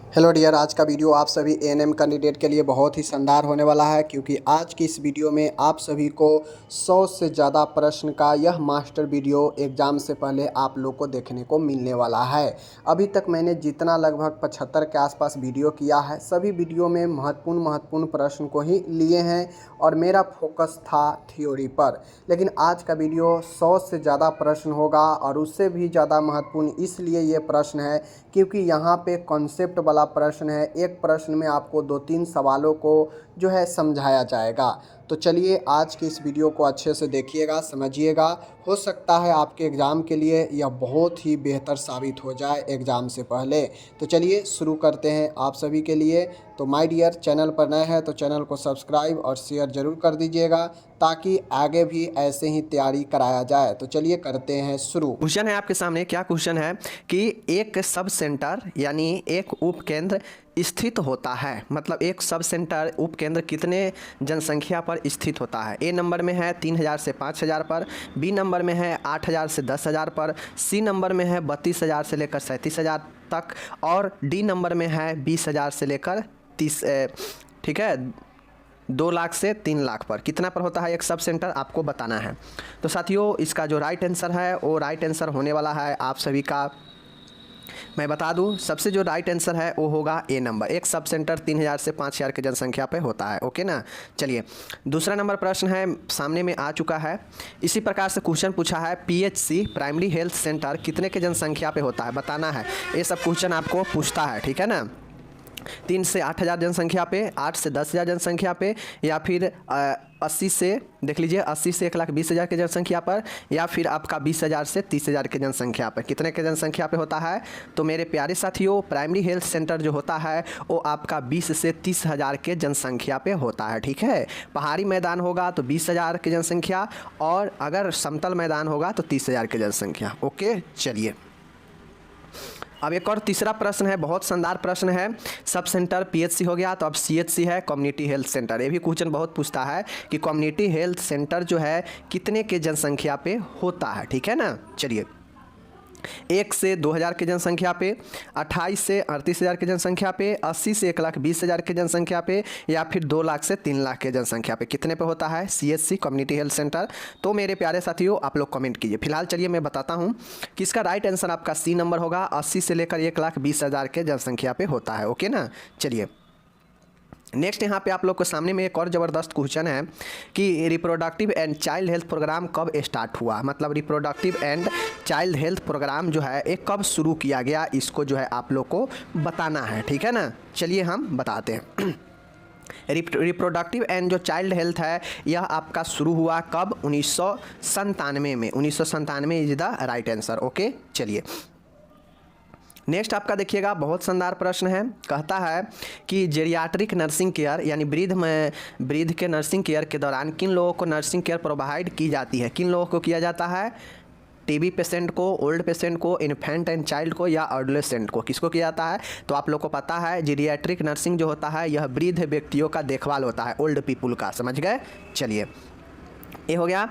Hello dear, आज का video आप सभी एएनएम कैंडिडेट के लिए बहुत ही शानदार होने वाला है, क्योंकि आज की इस वीडियो में आप सभी को 100 से ज़्यादा प्रश्न का यह मास्टर वीडियो एग्ज़ाम से पहले आप लोग को देखने को मिलने वाला है। अभी तक मैंने जितना लगभग 75 के आसपास वीडियो किया है, सभी वीडियो में महत्वपूर्ण प्रश्न को ही लिए हैं और मेरा फोकस था थ्योरी पर। लेकिन आज का वीडियो 100 से ज़्यादा प्रश्न होगा और उससे भी ज़्यादा महत्वपूर्ण इसलिए ये प्रश्न है क्योंकि यहाँ पे कॉन्सेप्ट वाला प्रश्न है। एक प्रश्न में आपको 2-3 सवालों को जो है समझाया जाएगा। तो चलिए आज की इस वीडियो को अच्छे से देखिएगा, समझिएगा। हो सकता है आपके एग्ज़ाम के लिए यह बहुत ही बेहतर साबित हो जाए एग्ज़ाम से पहले। तो चलिए शुरू करते हैं आप सभी के लिए। तो माय डियर, चैनल पर नए हैं तो चैनल को सब्सक्राइब और शेयर ज़रूर कर दीजिएगा ताकि आगे भी ऐसे ही तैयारी कराया जाए। तो चलिए करते हैं शुरू। क्वेश्चन है आपके सामने। क्या क्वेश्चन है कि एक सब सेंटर यानी एक उपकेंद्र स्थित होता है, मतलब एक सब सेंटर उपकेंद्र कितने जनसंख्या पर स्थित होता है। ए नंबर में है 3000 से 5000 पर, बी नंबर में है 8000 से 10000 पर, सी नंबर में है 32000 से लेकर 37000 तक और डी नंबर में है 20000 से लेकर 30 ठीक है 2 लाख से 3 लाख पर। कितना पर होता है एक सब सेंटर, आपको बताना है। तो साथियों, इसका जो राइट आंसर है वो राइट आंसर होने वाला है आप सभी का, मैं बता दूं, सबसे जो राइट आंसर है वो होगा ए नंबर। एक सब सेंटर 3000 से 5000 की जनसंख्या पे होता है। ओके ना। चलिए दूसरा नंबर प्रश्न है सामने में आ चुका है। इसी प्रकार से क्वेश्चन पूछा है पीएचसी प्राइमरी हेल्थ सेंटर कितने के जनसंख्या पे होता है, बताना है। ये सब क्वेश्चन आपको पूछता है, ठीक है ना। 3 से 8000 जनसंख्या पे, 8 से 10000 जनसंख्या पे, या फिर 80 से देख लीजिए 80 से 1,20,000 की जनसंख्या पर, या फिर आपका 20000 से 30000 की जनसंख्या पर। कितने के जनसंख्या पे होता है। तो मेरे प्यारे साथियों, प्राइमरी हेल्थ सेंटर जो होता है वो आपका 20 से 30,000 के जनसंख्या पे होता है, ठीक है। पहाड़ी मैदान होगा तो 20,000 की जनसंख्या, और अगर समतल मैदान होगा तो 30,000 की जनसंख्या। ओके, चलिए अब एक और तीसरा प्रश्न है, बहुत शानदार प्रश्न है। सब सेंटर पीएचसी हो गया, तो अब सीएचसी है कम्युनिटी हेल्थ सेंटर। ये भी क्वेश्चन बहुत पूछता है कि कम्युनिटी हेल्थ सेंटर जो है कितने के जनसंख्या पे होता है, ठीक है ना। चलिए 1 से 2000 की जनसंख्या पे, 28 से 38000 की जनसंख्या पे, 80 से 1,20,000 की जनसंख्या पे, या फिर 2 लाख से 3 लाख की जनसंख्या पे। कितने पे होता है सीएचसी कम्युनिटी हेल्थ सेंटर। तो मेरे प्यारे साथियों आप लोग कमेंट कीजिए। फिलहाल चलिए मैं बताता हूँ कि इसका राइट आंसर आपका सी नंबर होगा। 80 से लेकर 1,20,000 के जनसंख्या पे होता है। ओके ना। चलिए नेक्स्ट यहाँ पे आप लोग के सामने में एक और ज़बरदस्त क्वेश्चन है कि reproductive and child health program कब स्टार्ट हुआ, मतलब reproductive and child health program जो है एक कब शुरू किया गया, इसको जो है आप लोग को बताना है, ठीक है ना। चलिए हम बताते हैं। रिप्रोडक्टिव एंड जो चाइल्ड हेल्थ है यह आपका शुरू हुआ कब, 1997 में। 1997 is the right answer. Okay, चलिए नेक्स्ट आपका देखिएगा, बहुत शानदार प्रश्न है। कहता है कि जेरियाट्रिक नर्सिंग केयर यानी वृद्ध के नर्सिंग केयर के दौरान किन लोगों को नर्सिंग केयर प्रोवाइड की जाती है। किन लोगों को किया जाता है, टीबी पेशेंट को, ओल्ड पेशेंट को, इन्फेंट एंड चाइल्ड को, या एडोलेसेंट को, किसको किया जाता है। तो आप लोग को पता है जेरियाट्रिक नर्सिंग जो होता है यह वृद्ध व्यक्तियों का देखभाल होता है, ओल्ड पीपुल का, समझ गए। चलिए ये हो गया।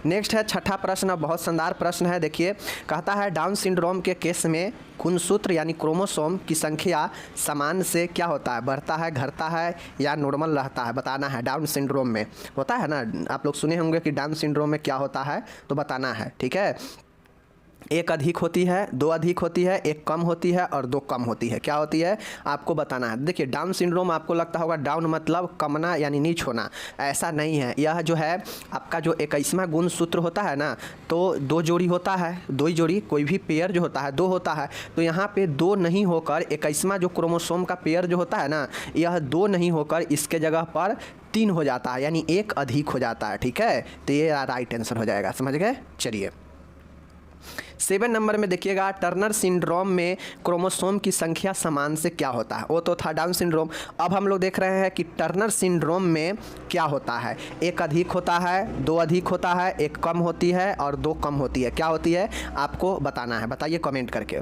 नेक्स्ट है छठा प्रश्न, बहुत शानदार प्रश्न है। देखिए कहता है डाउन सिंड्रोम के केस में खूनसूत्र यानी क्रोमोसोम की संख्या समान से क्या होता है, बढ़ता है, घटता है, या नॉर्मल रहता है, बताना है। डाउन सिंड्रोम में होता है ना, आप लोग सुने होंगे कि डाउन सिंड्रोम में क्या होता है, तो बताना है, ठीक है। 1 अधिक होती है, 2 अधिक होती है, 1 कम होती है और 2 कम होती है। क्या होती है आपको बताना है। देखिए डाउन सिंड्रोम आपको लगता होगा डाउन मतलब कमना यानी नीच होना, ऐसा नहीं है। यह जो है आपका जो 21वां गुणसूत्र होता है ना, तो 2 जोड़ी होता है, 2 ही जोड़ी, कोई भी पेयर जो होता है 2 होता है। तो यहाँ पे 2 नहीं होकर 21वां जो क्रोमोसोम का पेयर जो होता है ना, यह 2 नहीं होकर इसके जगह पर 3 हो जाता है, यानी 1 अधिक हो जाता है, ठीक है। तो ये राइट आंसर हो जाएगा, समझ गए। चलिए 7 नंबर में देखिएगा, टर्नर सिंड्रोम में क्रोमोसोम की संख्या समान से क्या होता है। वो तो था डाउन सिंड्रोम। अब हम लोग देख रहे हैं कि टर्नर सिंड्रोम में क्या होता है। 1 अधिक होता है, 2 अधिक होता है, 1 कम होती है और 2 कम होती है। क्या होती है आपको बताना है, बताइए कमेंट करके।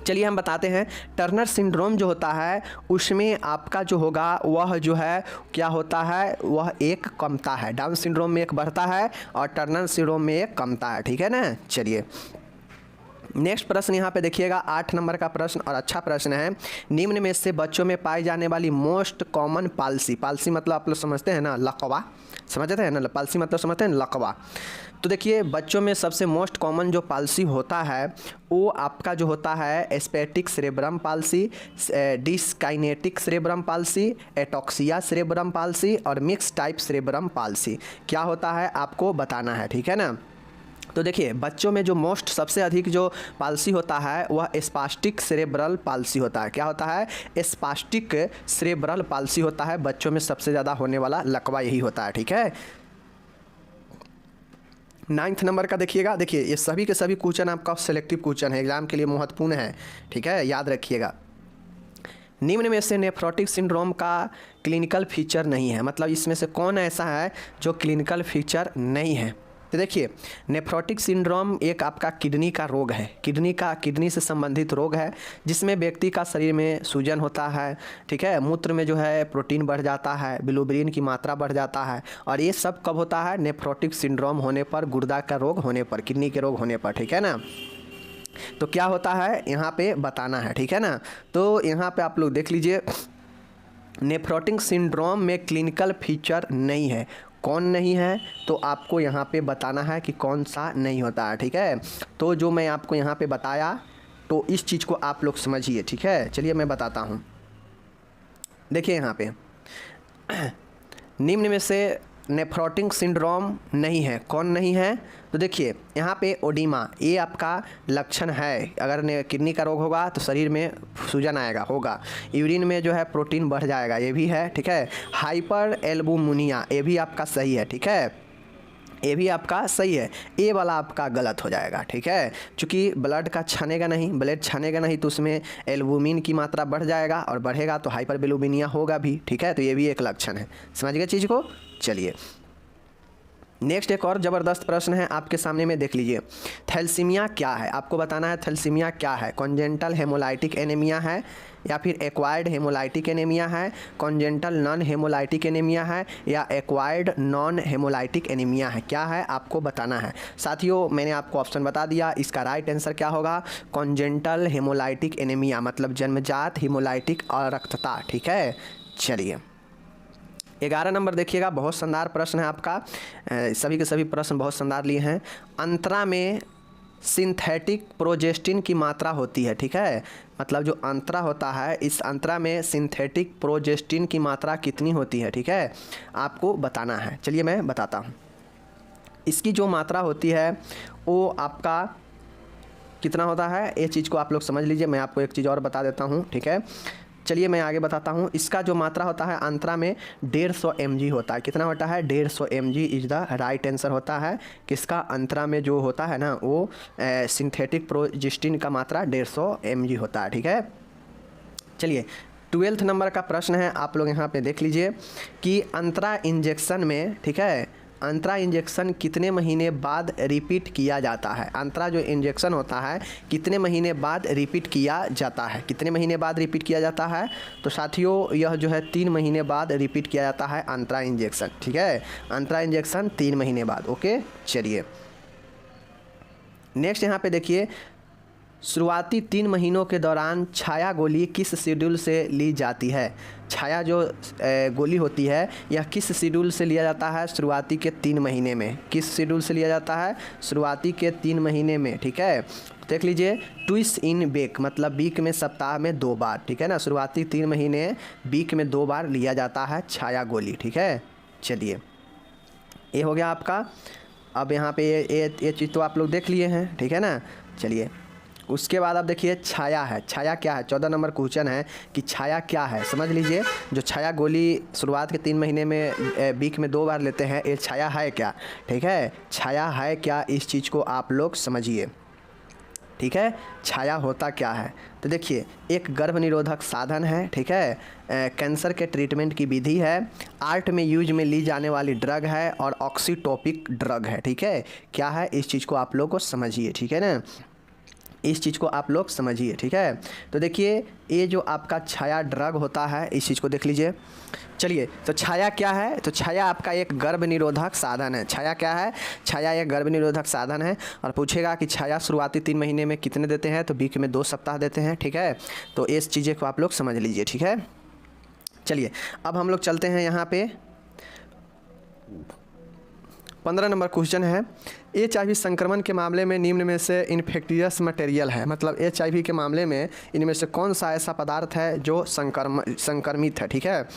चलिए हम बताते हैं। टर्नर सिंड्रोम जो होता है उसमें आपका जो होगा वह जो है क्या होता है, वह 1 कमता है। डाउन सिंड्रोम में 1 बढ़ता है और टर्नर सिंड्रोम में 1 कमता है, ठीक है ना। चलिए नेक्स्ट प्रश्न यहाँ पे देखिएगा 8 नंबर का प्रश्न और अच्छा प्रश्न है। निम्न में से बच्चों में पाई जाने वाली मोस्ट कॉमन पालसी, पालसी मतलब आप लोग समझते हैं ना, लकवा, समझते हैं ना, पालसी मतलब समझते हैं लकवा। तो देखिए बच्चों में सबसे मोस्ट कॉमन जो पालसी होता है वो आपका जो होता है spastic cerebral palsy, dyskinetic cerebral palsy, ataxia cerebral palsy और मिक्स टाइप सेरेब्रम पालसी। क्या होता है आपको बताना है, ठीक है ना। तो देखिए बच्चों में जो मोस्ट सबसे अधिक जो पालसी होता है वह स्पास्टिक सेरेब्रल पालसी होता है। क्या होता है? स्पास्टिक सेरेब्रल पालसी होता है। बच्चों में सबसे ज़्यादा होने वाला लकवा यही होता है, ठीक है। 9th नंबर का देखिएगा, देखिए ये सभी के सभी क्वेश्चन आपका सिलेक्टिव क्वेश्चन है, एग्जाम के लिए महत्वपूर्ण है, ठीक है, याद रखिएगा। निम्न में से नेफ्रोटिक सिंड्रोम का क्लिनिकल फीचर नहीं है, मतलब इसमें से कौन ऐसा है जो क्लिनिकल फीचर नहीं है। तो देखिए नेफ्रोटिक सिंड्रोम एक आपका किडनी का रोग है, किडनी से संबंधित रोग है, जिसमें व्यक्ति का शरीर में सूजन होता है, ठीक है, मूत्र में जो है प्रोटीन बढ़ जाता है, बिलिरुबिन की मात्रा बढ़ जाता है। और ये सब कब होता है? नेफ्रोटिक सिंड्रोम होने पर, गुर्दा का रोग होने पर, किडनी के रोग होने पर, ठीक है ना। तो क्या होता है यहाँ पे बताना है, ठीक है ना। तो यहाँ पे आप लोग देख लीजिए, नेफ्रोटिक सिंड्रोम में क्लिनिकल फीचर नहीं है। कौन नहीं है? तो आपको यहाँ पे बताना है कि कौन सा नहीं होता है, ठीक है। तो जो मैं आपको यहाँ पे बताया तो इस चीज़ को आप लोग समझिए, ठीक है। चलिए मैं बताता हूँ। देखिए यहाँ पे निम्न में से नेफ्रोटिक सिंड्रोम नहीं है, कौन नहीं है? तो देखिए यहाँ पे ओडिमा, ये आपका लक्षण है। अगर किडनी का रोग होगा तो शरीर में सूजन आएगा, होगा। यूरिन में जो है प्रोटीन बढ़ जाएगा, ये भी है, ठीक है। हाइपर एल्बुमिनिया, ये भी आपका सही है, ठीक है, ये भी आपका सही है। ए वाला आपका गलत हो जाएगा, ठीक है, क्योंकि ब्लड छनेगा नहीं तो उसमें एल्बुमिन की मात्रा बढ़ जाएगा, और बढ़ेगा तो हाइपर बिलिरुबिनिया होगा भी, ठीक है। तो ये भी एक लक्षण है, समझ गए चीज़ को। चलिए नेक्स्ट एक और ज़बरदस्त प्रश्न है आपके सामने में, देख लीजिए। थैलेसीमिया क्या है? आपको बताना है थैलेसीमिया क्या है। कॉन्जेंटल हेमोलाइटिक एनीमिया है, या फिर एक्वायर्ड हेमोलाइटिक एनीमिया है, कॉन्जेंटल नॉन हेमोलाइटिक एनीमिया है, या एक्वायर्ड नॉन हेमोलाइटिक एनीमिया है? क्या है आपको बताना है। साथियों मैंने आपको ऑप्शन बता दिया, इसका राइट आंसर क्या होगा? कॉन्जेंटल हेमोलाइटिक एनीमिया, मतलब जन्मजात हेमोलाइटिक अरक्तता, ठीक है। चलिए 11 नंबर देखिएगा, बहुत शानदार प्रश्न है आपका, सभी के सभी प्रश्न बहुत शानदार लिए हैं। अंतरा में सिंथेटिक प्रोजेस्टिन की मात्रा होती है, ठीक है, मतलब जो अंतरा होता है इस अंतरा में सिंथेटिक प्रोजेस्टिन की मात्रा कितनी होती है, ठीक है, आपको बताना है। चलिए मैं बताता हूँ। इसकी जो मात्रा होती है वो आपका कितना होता है, ये चीज़ को आप लोग समझ लीजिए। मैं आपको एक चीज़ और बता देता हूँ, ठीक है। चलिए मैं आगे बताता हूँ। इसका जो मात्रा होता है अंतरा में 150 mg होता है। कितना होता है? 150 mg is the right answer होता है। किसका? अंतरा में जो होता है ना वो सिंथेटिक प्रोजेस्टिन का मात्रा 150 mg होता है, ठीक है। चलिए 12th नंबर का प्रश्न है, आप लोग यहाँ पे देख लीजिए कि अंतरा इंजेक्शन में, ठीक है, अंतरा इंजेक्शन कितने महीने बाद रिपीट किया जाता है? अंतरा जो इंजेक्शन होता है कितने महीने बाद रिपीट किया जाता है? कितने महीने बाद रिपीट किया जाता है? तो साथियों यह जो है 3 महीने बाद रिपीट किया जाता है अंतरा इंजेक्शन, ठीक है। अंतरा इंजेक्शन 3 महीने बाद, ओके। चलिए नेक्स्ट यहाँ पे देखिए, शुरुआती 3 महीनों के दौरान छाया गोली किस शेड्यूल से ली जाती है? छाया जो गोली होती है यह किस शेड्यूल से लिया जाता है? शुरुआती के 3 महीने में। किस शेड्यूल से लिया जाता है? शुरुआती के 3 महीने में, ठीक है। देख लीजिए, ट्विस इन वीक, मतलब वीक में सप्ताह में 2 बार, ठीक है ना। शुरुआती 3 महीने वीक में 2 बार लिया जाता है छाया गोली, ठीक है। चलिए ये हो गया आपका। अब यहाँ पे ये चीज़ तो आप लोग देख लिए हैं, ठीक है ना। चलिए उसके बाद आप देखिए छाया है। छाया क्या है? 14 नंबर क्वेश्चन है कि छाया क्या है, समझ लीजिए। जो छाया गोली शुरुआत के 3 महीने में वीक में 2 बार लेते हैं, ये छाया है क्या, ठीक है। छाया है क्या, इस चीज़ को आप लोग समझिए, ठीक है। छाया होता क्या है? तो देखिए एक गर्भ निरोधक साधन है, ठीक है, कैंसर के ट्रीटमेंट की विधि है, आर्ट में यूज में ली जाने वाली ड्रग है, और ऑक्सीटोपिक ड्रग है, ठीक है। क्या है, इस चीज़ को आप लोग को समझिए, ठीक है ना। इस चीज़ को आप लोग समझिए, ठीक है। तो देखिए ये जो आपका छाया ड्रग होता है, इस चीज़ को देख लीजिए। चलिए, तो छाया क्या है? तो छाया आपका एक गर्भ निरोधक साधन है। छाया क्या है? छाया एक गर्भ निरोधक साधन है। और पूछेगा कि छाया शुरुआती 3 महीने में कितने देते हैं, तो बीच में 2 सप्ताह देते हैं, ठीक है। तो इस चीज़ें को आप लोग समझ लीजिए, ठीक है। चलिए अब हम लोग चलते हैं यहाँ पे 15 नंबर क्वेश्चन है, HIV संक्रमण के मामले में निम्न में से इन्फेक्टियस मटेरियल है, मतलब HIV के मामले में इनमें से कौन सा ऐसा पदार्थ है जो संक्रमित है, ठीक है।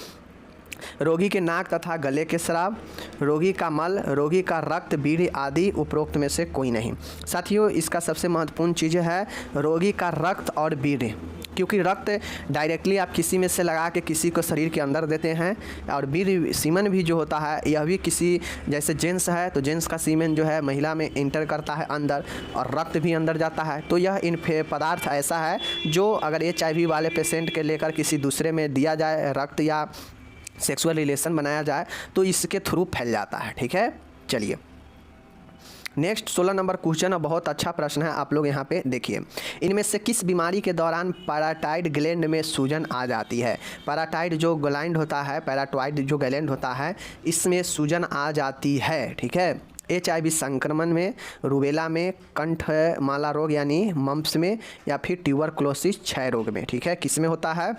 रोगी के नाक तथा गले के स्राव, रोगी का मल, रोगी का रक्त, बीड़ी आदि उपरोक्त में से कोई नहीं। साथियों, इसका सबसे महत्वपूर्ण चीज़ है रोगी का रक्त और बीड़ी, क्योंकि रक्त डायरेक्टली आप किसी में से लगा के किसी को शरीर के अंदर देते हैं, और बीड़ी सीमन भी जो होता है यह भी किसी, जैसे जेंट्स है तो जेंट्स का सीमन जो है महिला में इंटर करता है अंदर, और रक्त भी अंदर जाता है। तो यह पदार्थ ऐसा है जो अगर HIV वाले पेशेंट के लेकर किसी दूसरे में दिया जाए, रक्त या सेक्सुअल रिलेशन बनाया जाए, तो इसके थ्रू फैल जाता है, ठीक है। चलिए नेक्स्ट 16 नंबर क्वेश्चन, बहुत अच्छा प्रश्न है, आप लोग यहाँ पे देखिए। इनमें से किस बीमारी के दौरान पैराटाइड ग्लैंड में सूजन आ जाती है? पैराटाइड जो ग्लैंड होता है, पैराटाइड जो ग्लैंड होता है, इसमें सूजन आ जाती है, ठीक है। HIV संक्रमण में, रूबेला में, कंठमाला रोग यानी मम्प्स में, या फिर ट्यूबरकुलोसिस क्षय रोग में, ठीक है। किस में होता है?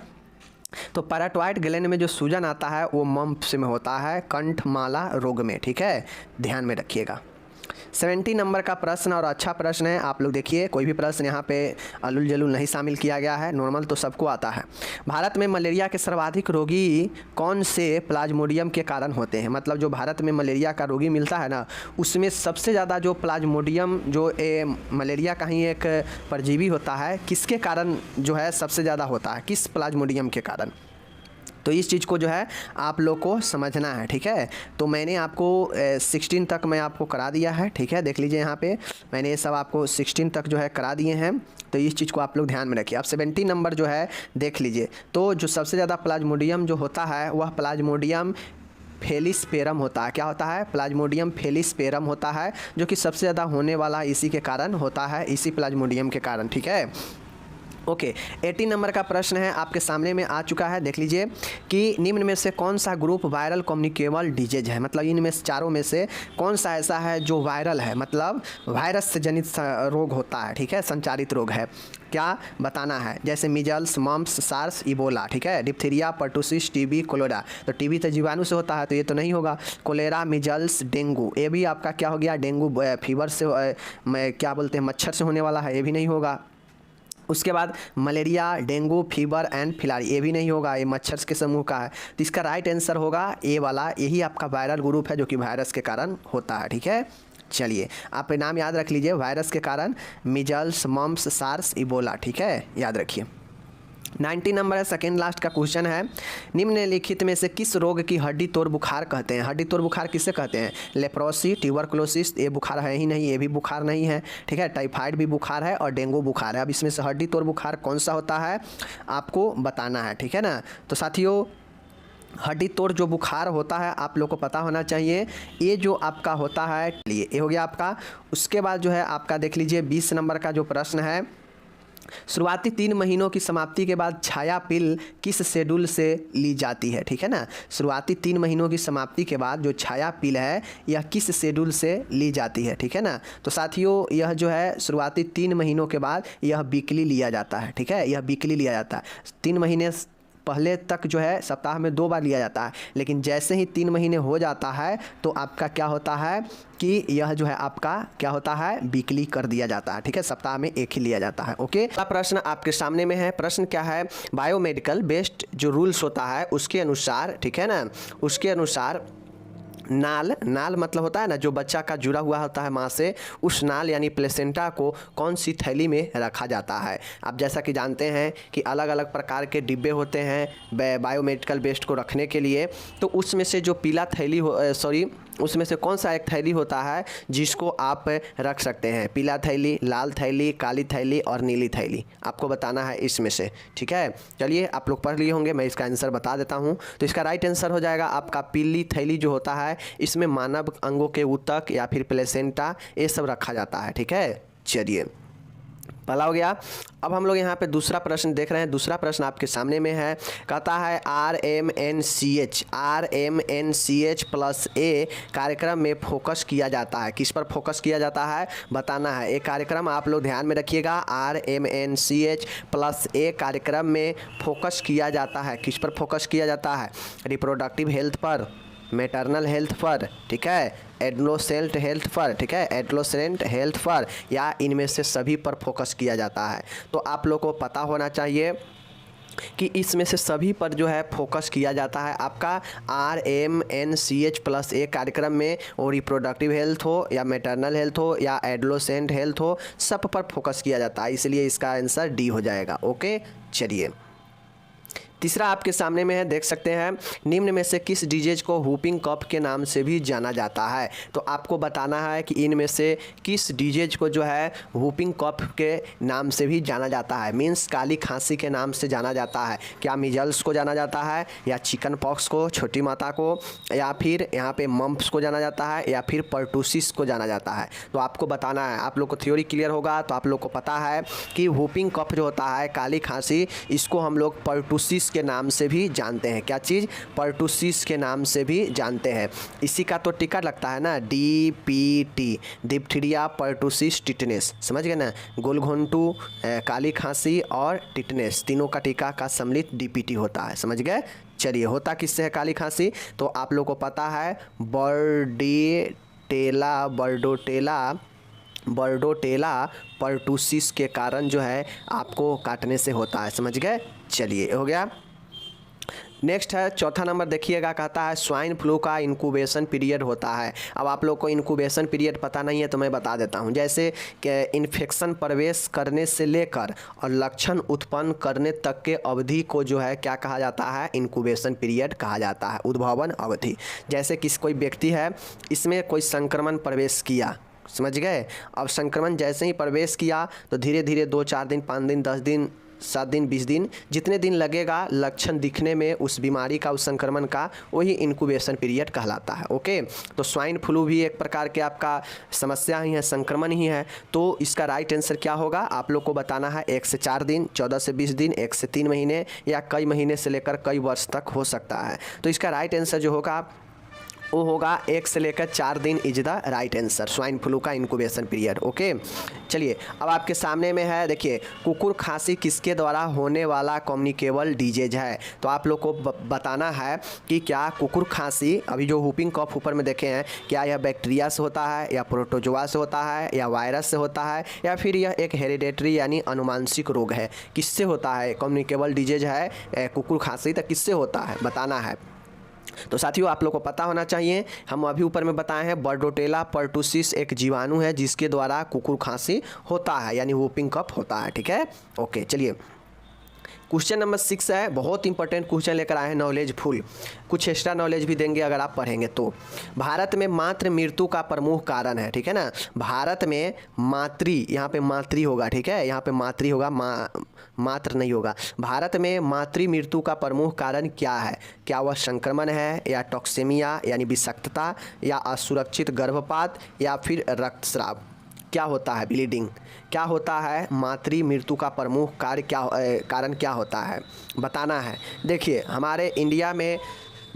तो पैराटाइड ग्लैंड में जो सूजन आता है वो मम्प्स में होता है, कंठमाला रोग में, ठीक है, ध्यान में रखिएगा। 70 नंबर का प्रश्न और अच्छा प्रश्न है, आप लोग देखिए, कोई भी प्रश्न यहाँ पे अलूल जलूल नहीं शामिल किया गया है, नॉर्मल तो सबको आता है। भारत में मलेरिया के सर्वाधिक रोगी कौन से प्लाज्मोडियम के कारण होते हैं? मतलब जो भारत में मलेरिया का रोगी मिलता है ना, उसमें सबसे ज़्यादा जो प्लाज्मोडियम जो मलेरिया का ही एक परजीवी होता है, किसके कारण जो है सबसे ज़्यादा होता है, किस प्लाज्मोडियम के कारण? तो इस चीज़ को जो है आप लोग को समझना है, ठीक है। तो मैंने आपको 16 तक मैं आपको करा दिया है, ठीक है। देख लीजिए यहाँ पे मैंने ये सब आपको 16 तक जो है करा दिए हैं, तो इस चीज़ को आप लोग ध्यान में रखिए। अब 70 नंबर जो है देख लीजिए। तो जो सबसे ज़्यादा प्लाज्मोडियम जो होता है वह प्लाज्मोडियम फेलिस्पेरम होता है। क्या होता है? प्लाज्मोडियम फेलिस्पेरम होता है, जो कि सबसे ज़्यादा होने वाला इसी के कारण होता है, इसी प्लाज्मोडियम के कारण, ठीक है। ओके 80 नंबर का प्रश्न है आपके सामने में आ चुका है, देख लीजिए कि निम्न में से कौन सा ग्रुप वायरल कम्युनिकेबल डिजीज है? मतलब इनमें से चारों में से कौन सा ऐसा है जो वायरल है, मतलब वायरस से जनित रोग होता है, ठीक है, संचारित रोग है। क्या बताना है? जैसे मिजल्स, मम्प्स, सार्स, इबोला, ठीक है, डिप्थीरिया, पर्टुसिस, टीबी, कोलेरा। तो टीबी तो जीवाणु से होता है, तो ये तो नहीं होगा। कोलेरा, मिजल्स, डेंगू, ये भी आपका क्या हो गया? डेंगू फीवर से क्या बोलते हैं, मच्छर से होने वाला है, ये भी नहीं होगा। उसके बाद malaria, dengue, fever and Phillauri, ये भी नहीं होगा, ये मच्छर के समूह का है। तो इसका राइट आंसर होगा ए वाला, यही आपका वायरल ग्रुप है जो कि वायरस के कारण होता है, ठीक है। चलिए आप नाम याद रख लीजिए, वायरस के कारण मिजल्स, मम्प्स, सार्स, इबोला, ठीक है, याद रखिए। 90 नंबर है, सेकेंड लास्ट का क्वेश्चन है, निम्नलिखित में से किस रोग की हड्डी तोड़ बुखार कहते हैं? हड्डी तोड़ बुखार किसे कहते हैं? लेप्रोसी, ट्यूबरकुलोसिस, ये बुखार है ही नहीं, ये भी बुखार नहीं है, ठीक है। टाइफाइड भी बुखार है और डेंगू बुखार है। अब इसमें से हड्डी तोड़ बुखार कौन सा होता है आपको बताना है, ठीक है ना। तो साथियों हड्डी तोड़ जो बुखार होता है आप लोग को पता होना चाहिए, ये जो आपका होता है, ये हो गया आपका। उसके बाद जो है आपका देख लीजिए 20 नंबर का जो प्रश्न है, शुरुआती 3 महीनों की समाप्ति के बाद छाया पिल किस शेड्यूल से ली जाती है? ठीक है ना, शुरुआती 3 महीनों की समाप्ति के बाद जो छाया पिल है यह किस शेड्यूल से ली जाती है? ठीक है ना, तो साथियों यह जो है शुरुआती 3 महीनों के बाद यह वीकली लिया जाता है। ठीक है, यह वीकली लिया जाता है। 3 महीने पहले तक जो है सप्ताह में 2 बार लिया जाता है, लेकिन जैसे ही 3 महीने हो जाता है तो आपका क्या होता है कि यह जो है आपका क्या होता है, वीकली कर दिया जाता है। ठीक है, सप्ताह में 1 ही लिया जाता है। ओके, अगला प्रश्न आपके सामने में है। प्रश्न क्या है, बायोमेडिकल बेस्ड जो रूल्स होता है उसके अनुसार, ठीक है ना, उसके अनुसार नाल मतलब होता है ना जो बच्चा का जुड़ा हुआ होता है माँ से, उस नाल यानी प्लेसेंटा को कौन सी थैली में रखा जाता है? आप जैसा कि जानते हैं कि अलग अलग प्रकार के डिब्बे होते हैं बायोमेडिकल वेस्ट को रखने के लिए, तो उसमें से जो पीला थैली उसमें से कौन सा एक थैली होता है जिसको आप रख सकते हैं? पीला थैली, लाल थैली, काली थैली और नीली थैली, आपको बताना है इसमें से। ठीक है, चलिए आप लोग पढ़ लिए होंगे, मैं इसका आंसर बता देता हूँ। तो इसका राइट आंसर हो जाएगा आपका पीली थैली जो होता है, इसमें मानव अंगों के ऊतक या फिर प्लेसेंटा ये सब रखा जाता है। ठीक है, चलिए पहला हो गया। अब हम लोग यहाँ पे दूसरा प्रश्न देख रहे हैं। दूसरा प्रश्न आपके सामने में है, कहता है RMNCH प्लस ए कार्यक्रम में फोकस किया जाता है। किस पर फोकस किया जाता है बताना है। एक कार्यक्रम आप लोग ध्यान में रखिएगा, RMNCH प्लस ए कार्यक्रम में फोकस किया जाता है। किस पर फोकस किया जाता है? रिप्रोडक्टिव हेल्थ पर, मैटरनल हेल्थ पर, ठीक है, एडोलेसेंट हेल्थ पर, ठीक है, एडोलेसेंट हेल्थ पर, या इनमें से सभी पर फोकस किया जाता है। तो आप लोग को पता होना चाहिए कि इसमें से सभी पर जो है फोकस किया जाता है। आपका RMNCH प्लस ए कार्यक्रम में वो रिप्रोडक्टिव हेल्थ हो या मैटरनल हेल्थ हो या एडोलेसेंट हेल्थ हो, सब पर फोकस किया जाता है, इसलिए इसका आंसर डी हो जाएगा। ओके, चलिए तीसरा आपके सामने में है, देख सकते हैं, निम्न में से किस डिजीज को व्हूपिंग कफ के नाम से भी जाना जाता है। तो आपको बताना है कि इनमें से किस डिजीज को जो है व्हूपिंग कफ के नाम से भी जाना जाता है, मीन्स काली खांसी के नाम से जाना जाता है। क्या मिजल्स को जाना जाता है, या चिकन पॉक्स को, छोटी माता को, या फिर यहाँ पे मम्प्स को जाना जाता है, या फिर पर्टूसिस को जाना जाता है। तो आपको बताना है। आप लोग को थ्योरी क्लियर होगा तो आप लोग को पता है कि व्हूपिंग कफ जो होता है, काली खांसी, इसको हम लोग पर्टूसिस के नाम से भी जानते हैं। क्या चीज़? पर्टूसिस के नाम से भी जानते हैं। इसी का तो टीका लगता है ना, DPT, डिप्थीरिया पर्टूसिस टिटनेस, समझ गए ना। गोलघोंटू, काली खांसी और टिटनेस, तीनों का टीका का सम्मिलित DPT होता है, समझ गए। चलिए, होता किससे है काली खांसी? तो आप लोग को पता है बर्डोटेला पर्टूसिस के कारण जो है आपको काटने से होता है, समझ गए। चलिए, हो गया। नेक्स्ट है चौथा नंबर, देखिएगा, कहता है स्वाइन फ्लू का इंक्यूबेशन पीरियड होता है। अब आप लोग को इंक्यूबेशन पीरियड पता नहीं है तो मैं बता देता हूं। जैसे कि इन्फेक्शन प्रवेश करने से लेकर और लक्षण उत्पन्न करने तक के अवधि को जो है क्या कहा जाता है? इंक्यूबेशन पीरियड कहा जाता है, उद्भवन अवधि। जैसे कोई व्यक्ति है, इसमें कोई संक्रमण प्रवेश किया, समझ गए। अब संक्रमण जैसे ही प्रवेश किया तो धीरे धीरे 2, 4 दिन, 5 दिन, 10 दिन, 7 दिन, 20 दिन, जितने दिन लगेगा लक्षण दिखने में उस बीमारी का, उस संक्रमण का, वही इंक्यूबेशन पीरियड कहलाता है। ओके, तो स्वाइन फ्लू भी एक प्रकार के आपका समस्या ही है, संक्रमण ही है। तो इसका राइट आंसर क्या होगा आप लोग को बताना है। 1 से 4 दिन, 14 से 20 दिन, 1 से 3 महीने, या कई महीने से लेकर कई वर्ष तक हो सकता है। तो इसका राइट आंसर जो होगा वो होगा 1 से लेकर 4 दिन is the right answer, swine flu का इंक्यूबेशन पीरियड। ओके, चलिए अब आपके सामने में है, देखिए, कुकुर खांसी किसके द्वारा होने वाला कम्युनिकेबल डिजीज है। तो आप लोग को बताना है कि क्या कुकुर खांसी, अभी जो व्हूपिंग कफ ऊपर में देखे हैं, क्या यह बैक्टीरिया से होता है, या प्रोटोजोआ से होता है, या वायरस से होता है, या फिर यह एक हेरिडेटरी यानी अनुवांशिक रोग है? किससे होता है कम्युनिकेबल डिजीज है कुकुर खांसी, तो किससे होता है बताना है। तो साथियों आप लोग को पता होना चाहिए, हम अभी ऊपर में बताए हैं, बर्डोटेला पर्टूसिस एक जीवाणु है जिसके द्वारा कुकुर खांसी होता है, यानी व्हूपिंग कफ होता है, ठीक है। ओके, चलिए क्वेश्चन नंबर 6 है, बहुत इंपॉर्टेंट क्वेश्चन लेकर आए हैं, नॉलेज फुल, कुछ एक्स्ट्रा नॉलेज भी देंगे अगर आप पढ़ेंगे तो। भारत में मातृ मृत्यु का प्रमुख कारण है, ठीक है ना। भारत में यहाँ पे मातृ होगा, ठीक है, यहाँ पे मातृ होगा, मात्र नहीं होगा। भारत में मातृ मृत्यु का प्रमुख कारण क्या है? क्या वह संक्रमण है, या टॉक्सेमिया यानी विषाक्तता, या असुरक्षित गर्भपात, या फिर रक्तस्राव? क्या होता है? ब्लीडिंग। क्या होता है? मातृ मृत्यु का प्रमुख कारण क्या होता है बताना है। देखिए, हमारे इंडिया में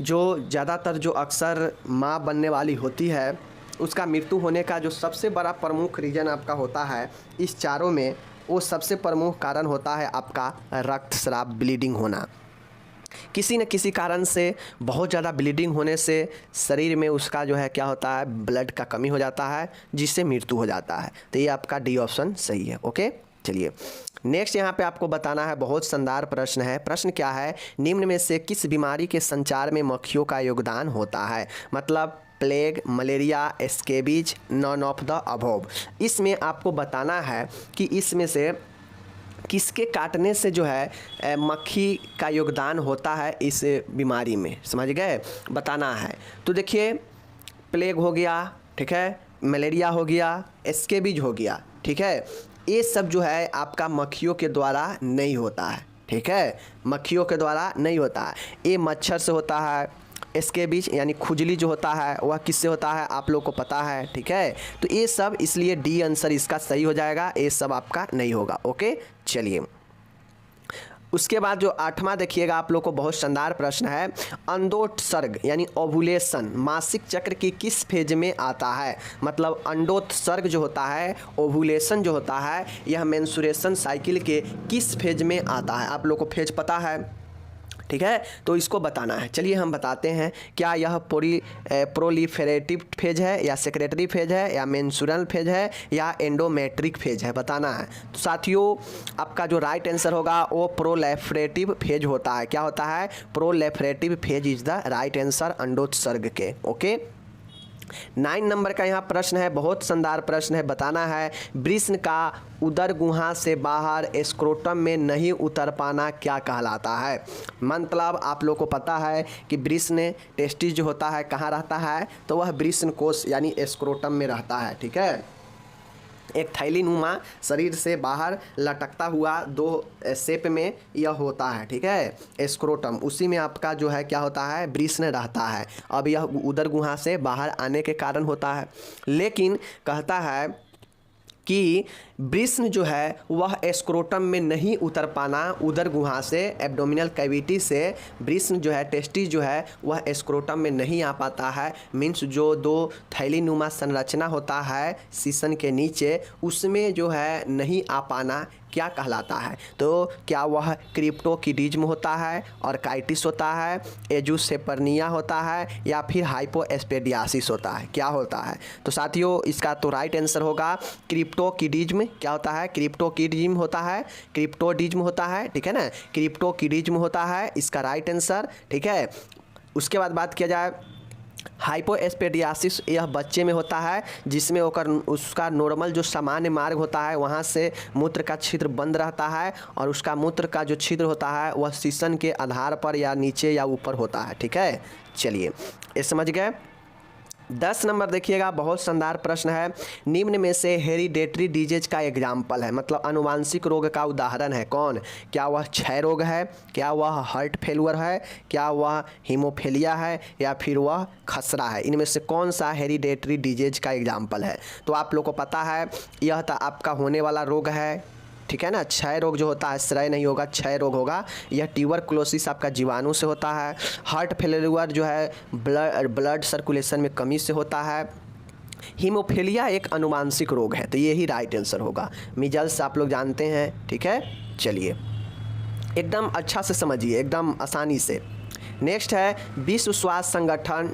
जो ज़्यादातर जो अक्सर माँ बनने वाली होती है, उसका मृत्यु होने का जो सबसे बड़ा प्रमुख रीज़न आपका होता है, इस चारों में वो सबसे प्रमुख कारण होता है आपका रक्तस्राव, ब्लीडिंग होना। किसी न किसी कारण से बहुत ज़्यादा ब्लीडिंग होने से शरीर में उसका जो है क्या होता है, ब्लड का कमी हो जाता है, जिससे मृत्यु हो जाता है। तो ये आपका डी ऑप्शन सही है। ओके, चलिए नेक्स्ट यहाँ पे आपको बताना है, बहुत शानदार प्रश्न है। प्रश्न क्या है? निम्न में से किस बीमारी के संचार में मक्खियों का योगदान होता है? मतलब plague, malaria, scabies, none of the above. इसमें आपको बताना है कि इसमें से किसके काटने से जो है मक्खी का योगदान होता है इस बीमारी में, समझ गए, बताना है। तो देखिए, प्लेग हो गया, ठीक है, मलेरिया हो गया, स्केबीज हो गया, ठीक है, ये सब जो है आपका मक्खियों के द्वारा नहीं होता है, ठीक है, मक्खियों के द्वारा नहीं होता है। ये मच्छर से होता है, स्कैबिज यानी खुजली जो होता है वह किससे होता है आप लोग को पता है, ठीक है। तो ये सब, इसलिए डी आंसर इसका सही हो जाएगा, ये सब आपका नहीं होगा। ओके, चलिए उसके बाद जो 8वां देखिएगा, आप लोग को बहुत शानदार प्रश्न है। अंडोत्सर्ग यानी ओव्यूलेशन मासिक चक्र की किस फेज में आता है? मतलब अंडोत्सर्ग जो होता है, ओव्यूलेशन जो होता है, यह मेंस्ट्रुएशन साइकिल के किस फेज में आता है? आप लोग को फेज पता है, ठीक है, तो इसको बताना है। चलिए हम बताते हैं, क्या यह प्रोलिफेरेटिव फेज है, या सेक्रेटरी फेज है, या मेंस्ट्रुअल फेज है, या एंडोमेट्रिक फेज है, बताना है। तो साथियों आपका जो राइट आंसर होगा वो प्रोलिफेरेटिव फेज होता है। क्या होता है? Proliferative phase is the right answer अंडोत्सर्ग के। ओके, 9 नंबर का यहाँ प्रश्न है, बहुत शानदार प्रश्न है, बताना है वृषण का उदर गुहा से बाहर स्क्रोटम में नहीं उतर पाना क्या कहलाता है? मतलब आप लोग को पता है कि वृषण टेस्टिस जो होता है कहाँ रहता है? तो वह वृषण कोश यानी स्क्रोटम में रहता है, ठीक है। एक थैलीनुमा शरीर से बाहर लटकता हुआ दो शेप में यह होता है, ठीक है, स्क्रोटम, उसी में आपका जो है क्या होता है? वृषण रहता है। अब यह उदर गुहा से बाहर आने के कारण होता है, लेकिन कहता है कि वृषण जो है वह स्क्रोटम में नहीं उतर पाना, उदर गुहा से एब्डोमिनल कैविटी से वृषण जो है टेस्टिस जो है वह स्क्रोटम में नहीं आ पाता है। मीन्स जो दो थैलीनुमा संरचना होता है सीसन के नीचे, उसमें जो है नहीं आ पाना क्या कहलाता है? तो क्या वह क्रिप्टोकिडिज्म होता है, ऑर्काइटिस होता है, एजुसेपर्निया होता है, या फिर हाइपोएस्पेडियासिस होता है? क्या होता है? तो साथियों इसका तो राइट आंसर होगा क्रिप्टोकिडिज्म। क्या होता है? क्रिप्टोकिडिज्म होता है, क्रिप्टोडिज्म होता है, ठीक है ना, क्रिप्टोकिडिज्म होता है इसका राइट आंसर, ठीक है। उसके बाद बात किया जाए हाइपोएस्पेडियासिस, यह बच्चे में होता है जिसमें उसका नॉर्मल जो सामान्य मार्ग होता है वहाँ से मूत्र का छिद्र बंद रहता है, और उसका मूत्र का जो छिद्र होता है वह सीसन के आधार पर या नीचे या ऊपर होता है, ठीक है। चलिए ये समझ गए। 10 नंबर देखिएगा, बहुत शानदार प्रश्न है। निम्न में से हेरिडेटरी डिजीज का एग्जाम्पल है, मतलब अनुवांशिक रोग का उदाहरण है कौन? क्या वह क्षय रोग है, क्या वह हार्ट फेलुअर है, क्या वह हीमोफीलिया है, या फिर वह खसरा है? इनमें से कौन सा हेरिडेटरी डिजीज का एग्जाम्पल है? तो आप लोग को पता है यह तो आपका होने वाला रोग है, ठीक है ना। क्षय रोग जो होता है, श्रय नहीं होगा, क्षय रोग होगा। यह ट्यूबरकुलोसिस आपका जीवाणु से होता है। हार्ट फेलियर जो है ब्लड सर्कुलेशन में कमी से होता है। हीमोफीलिया एक अनुवांशिक रोग है, तो यही राइट आंसर होगा। मीजल्स आप लोग जानते हैं, ठीक है। चलिए एकदम अच्छा से समझिए, एकदम आसानी से। नेक्स्ट है विश्व स्वास्थ्य संगठन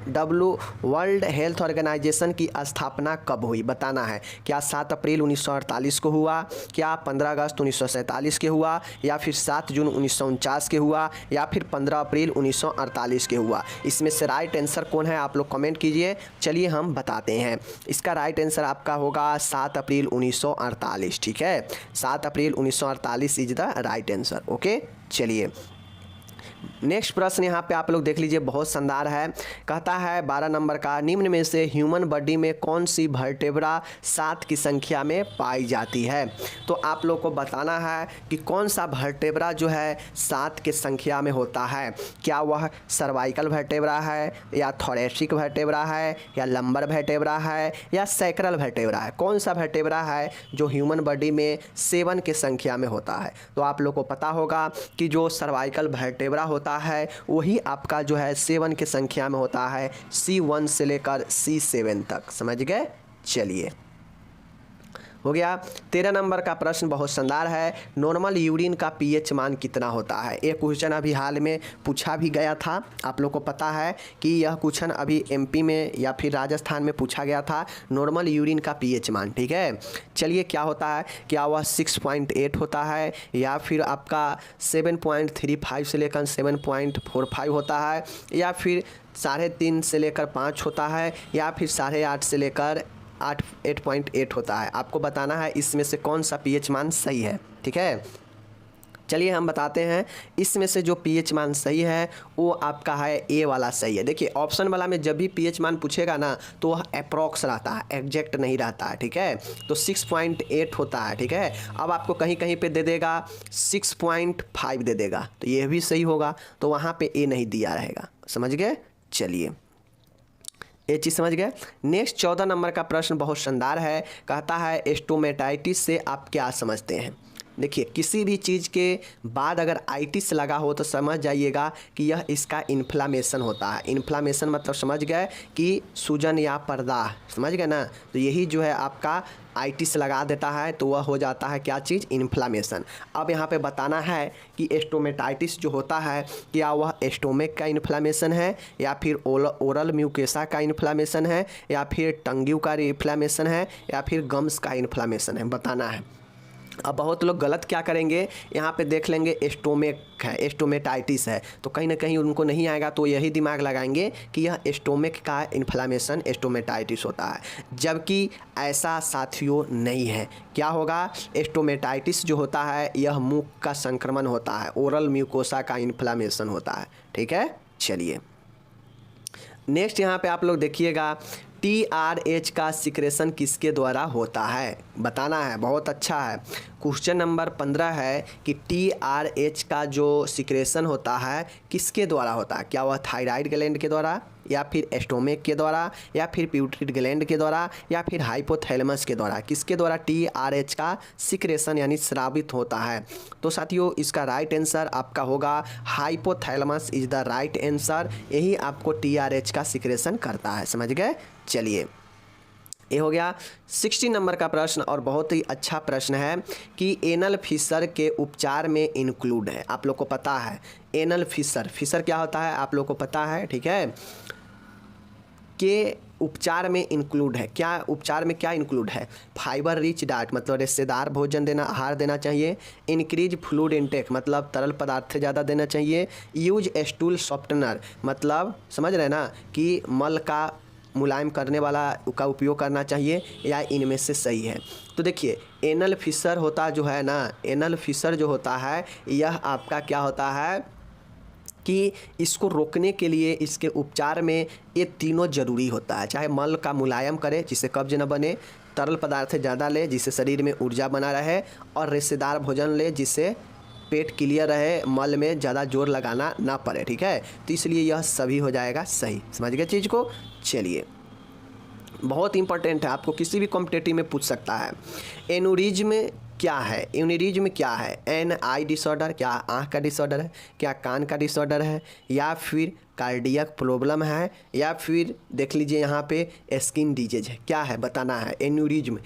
वर्ल्ड हेल्थ ऑर्गेनाइजेशन की स्थापना कब हुई? बताना है। क्या 7 अप्रैल 1948 को हुआ, क्या 15 अगस्त 1947 के हुआ, या फिर 7 जून 1949 के हुआ, या फिर 15 अप्रैल 1948 के हुआ? इसमें से राइट आंसर कौन है आप लोग कमेंट कीजिए। चलिए हम बताते हैं, इसका राइट आंसर आपका होगा 7 अप्रैल 1948, ठीक है। 7 अप्रैल 1948 is the right answer. Okay, चलिए नेक्स्ट प्रश्न यहाँ पे आप लोग देख लीजिए, बहुत शानदार है। कहता है 12 नंबर का, निम्न में से ह्यूमन बॉडी में कौन सी वर्टेब्रा 7 की संख्या में पाई जाती है? तो आप लोग को बताना है कि कौन सा वर्टेब्रा जो है 7 के संख्या में होता है। क्या वह सर्वाइकल वर्टेब्रा है, या थोरेसिक वर्टेब्रा है, या लंबर वर्टेब्रा है, या सैक्रल वर्टेब्रा है? कौन सा वर्टेब्रा है जो ह्यूमन बॉडी में 7 के संख्या में होता है? तो आप लोग को पता होगा कि जो सर्वाइकल वर्टेब्रा होता है वही आपका जो है 7 के संख्या में होता है, C1 से लेकर C7 तक। समझ गए? चलिए हो गया। 13 नंबर का प्रश्न बहुत शानदार है। नॉर्मल यूरिन का पीएच मान कितना होता है? एक क्वेश्चन अभी हाल में पूछा भी गया था, आप लोग को पता है कि यह क्वेश्चन अभी एमपी में या फिर राजस्थान में पूछा गया था, नॉर्मल यूरिन का पीएच मान, ठीक है। चलिए क्या होता है, क्या वह 6.8 होता है, या फिर आपका 7.35 से लेकर 7.45 होता है, या फिर 3.5 से लेकर 5 होता है, या फिर 8.5 से लेकर 8.8 होता है? आपको बताना है इसमें से कौन सा पीएच मान सही है, ठीक है। चलिए हम बताते हैं, इसमें से जो पीएच मान सही है वो आपका है ए वाला सही है। देखिए ऑप्शन वाला में जब भी पीएच मान पूछेगा ना तो वह अप्रॉक्स रहता है, एग्जैक्ट नहीं रहता है, ठीक है। तो 6.8 होता है, ठीक है। अब आपको कहीं कहीं पे दे देगा 6.5 दे देगा, तो ये भी सही होगा, तो वहाँ पे ए नहीं दिया रहेगा। समझ गए? चलिए ये चीज़ समझ गए। नेक्स्ट 14 नंबर का प्रश्न बहुत शानदार है, कहता है एस्टोमेटाइटिस से आप क्या समझते हैं। देखिए किसी भी चीज़ के बाद अगर आइटिस लगा हो तो समझ जाइएगा कि यह इसका इन्फ्लामेशन होता है। इन्फ्लामेशन मतलब समझ गए कि सूजन या पर्दाह, समझ गए ना। तो यही जो है आपका आइटिस लगा देता है तो वह हो जाता है क्या चीज़, इन्फ्लामेशन। अब यहाँ पे बताना है कि एस्टोमेटाइटिस जो होता है क्या वह एस्टोमिक का इन्फ्लामेशन है या फिर ओरल म्यूकेसा का इन्फ्लामेशन है या फिर टंग्यू का इन्फ्लामेशन है या फिर गम्स का इन्फ्लामेशन है, बताना है। अब बहुत लोग गलत क्या करेंगे, यहाँ पे देख लेंगे एस्टोमिक है, एस्टोमेटाइटिस है, तो कहीं ना कहीं उनको नहीं आएगा तो यही दिमाग लगाएंगे कि यह एस्टोमिक का इन्फ्लामेशन एस्टोमेटाइटिस होता है, जबकि ऐसा साथियों नहीं है। क्या होगा, एस्टोमेटाइटिस जो होता है यह मुख का संक्रमण होता है, ओरल म्यूकोसा का इन्फ्लामेशन होता है, ठीक है। चलिए नेक्स्ट यहाँ पे आप लोग देखिएगा TRH का सिक्रेशन किसके द्वारा होता है, बताना है। बहुत अच्छा है। क्वेश्चन नंबर 15 है कि TRH का जो सिक्रेशन होता है किसके द्वारा होता है, क्या वह थायराइड ग्लैंड के द्वारा या फिर एस्टोमिक के द्वारा या फिर पिट्यूटरी ग्लैंड के द्वारा या फिर हाइपोथैलेमस के द्वारा, किसके द्वारा TRH का सिक्रेशन यानी स्रावित होता है। तो साथियों इसका राइट आंसर आपका होगा hypothalamus is the right answer. यही आपको TRH का सिक्रेशन करता है, समझ गए। चलिए ये हो गया 60 नंबर का प्रश्न और बहुत ही अच्छा प्रश्न है कि एनल फिशर के उपचार में इंक्लूड है। आप लोग को पता है एनल फिशर क्या होता है, आप लोग को पता है, ठीक है, के उपचार में इंक्लूड है। क्या उपचार में क्या इंक्लूड है, फाइबर रिच डाइट मतलब रेशेदार भोजन देना, आहार देना चाहिए। इंक्रीज फ्लूइड इनटेक मतलब तरल पदार्थ ज़्यादा देना चाहिए। यूज स्टूल सॉफ्टनर मतलब समझ रहे ना कि मल का मुलायम करने वाला का उपयोग करना चाहिए, या इनमें से सही है। तो देखिए एनल फिशर होता जो है ना, एनल फिशर जो होता है यह आपका क्या होता है कि इसको रोकने के लिए इसके उपचार में ये तीनों ज़रूरी होता है। चाहे मल का मुलायम करे जिससे कब्ज न बने, तरल पदार्थ ज़्यादा ले जिससे शरीर में ऊर्जा बना रहे, और रेशेदार भोजन ले जिससे पेट क्लियर रहे, मल में ज़्यादा जोर लगाना ना पड़े, ठीक है। तो इसलिए यह सभी हो जाएगा सही, समझ गए चीज़ को। चलिए बहुत इंपॉर्टेंट है, आपको किसी भी कॉम्पिटिटिव में पूछ सकता है। एनुरिज्म क्या है, एनुरिज्म क्या है, NI डिसऑर्डर, क्या आँख का डिसऑर्डर है, क्या कान का डिसऑर्डर है, या फिर कार्डियक प्रॉब्लम है, या फिर देख लीजिए यहाँ पे स्किन डिजीज है, क्या है बताना है। एन्यूरिज्म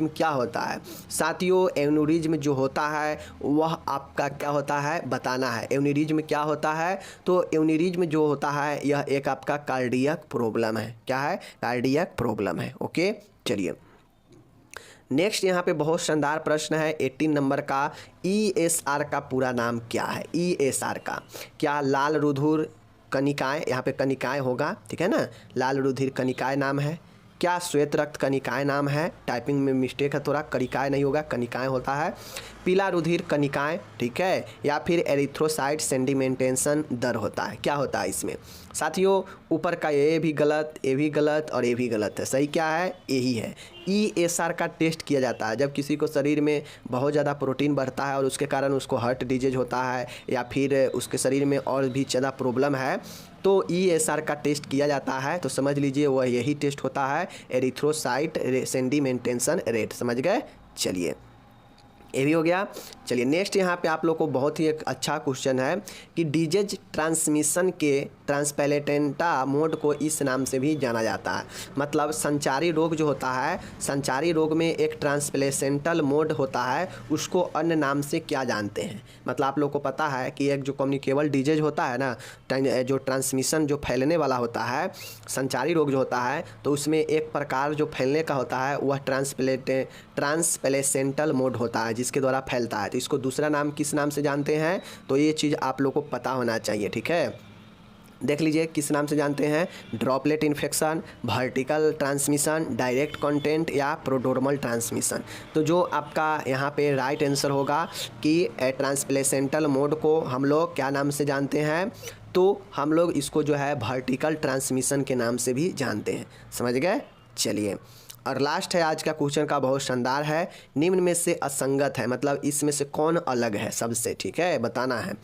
क्या होता है साथियों, एन्यूरिज्म जो होता है वह आपका क्या होता है बताना है। एन्यूरिज्म क्या होता है, तो एन्यूरिज्म जो होता है यह एक आपका कार्डियक प्रॉब्लम है, क्या है, कार्डियक प्रॉब्लम है, ओके। चलिए नेक्स्ट यहाँ पे बहुत शानदार प्रश्न है 18 नंबर का, ESR का पूरा नाम क्या है। ESR का क्या लाल रुधिर कणिकाएँ, यहाँ पे कणिकाएँ होगा, ठीक है ना, लाल रुधिर कणिकाएँ नाम है। क्या श्वेत रक्त कणिकाएँ नाम है, टाइपिंग में मिस्टेक है थोड़ा, कणिकाएँ नहीं होगा कणिकाएँ होता है। पीला रुधिर कणिकाएँ, ठीक है, या फिर एरिथ्रोसाइट सेडिमेंटेशन दर होता है, क्या होता है इसमें साथियों। ऊपर का ये भी गलत, ये भी गलत और ये भी गलत है, सही क्या है, यही है। ESR का टेस्ट किया जाता है जब किसी को शरीर में बहुत ज़्यादा प्रोटीन बढ़ता है और उसके कारण उसको हार्ट डिजीज होता है या फिर उसके शरीर में और भी ज़्यादा प्रॉब्लम है, तो ESR का टेस्ट किया जाता है। तो समझ लीजिए वह यही टेस्ट होता है, एरिथ्रोसाइट सेडिमेंटेशन रेट, समझ गए। चलिए ये भी हो गया। चलिए नेक्स्ट यहाँ पे आप लोग को बहुत ही एक अच्छा क्वेश्चन है कि डिजीज ट्रांसमिशन के ट्रांसप्लेटेंटा मोड को इस नाम से भी जाना जाता है। मतलब संचारी रोग जो होता है, संचारी रोग में एक ट्रांसप्लेसेंटल मोड होता है, उसको अन्य नाम से क्या जानते हैं। मतलब आप लोग को पता है कि एक जो कम्युनिकेबल डिजीज होता है ना, जो ट्रांसमिशन जो फैलने वाला होता है, संचारी रोग जो होता है, तो उसमें एक प्रकार जो फैलने का होता है वह ट्रांसप्लेसेंटल मोड होता है जिसके द्वारा फैलता है। तो इसको दूसरा नाम किस नाम से जानते हैं, तो ये चीज़ आप लोग को पता होना चाहिए, ठीक है। देख लीजिए किस नाम से जानते हैं, droplet infection, vertical transmission, direct content या प्रोड्रोमल ट्रांसमिशन। तो जो आपका यहाँ पे राइट आंसर होगा कि ट्रांसप्लेसेंटल मोड को हम लोग क्या नाम से जानते हैं, तो हम लोग इसको जो है वर्टिकल ट्रांसमिशन के नाम से भी जानते हैं, समझ गए। चलिए और लास्ट है आज का क्वेश्चन का, बहुत शानदार है। निम्न में से असंगत है, मतलब इसमें से कौन अलग है सबसे, ठीक है, बताना है।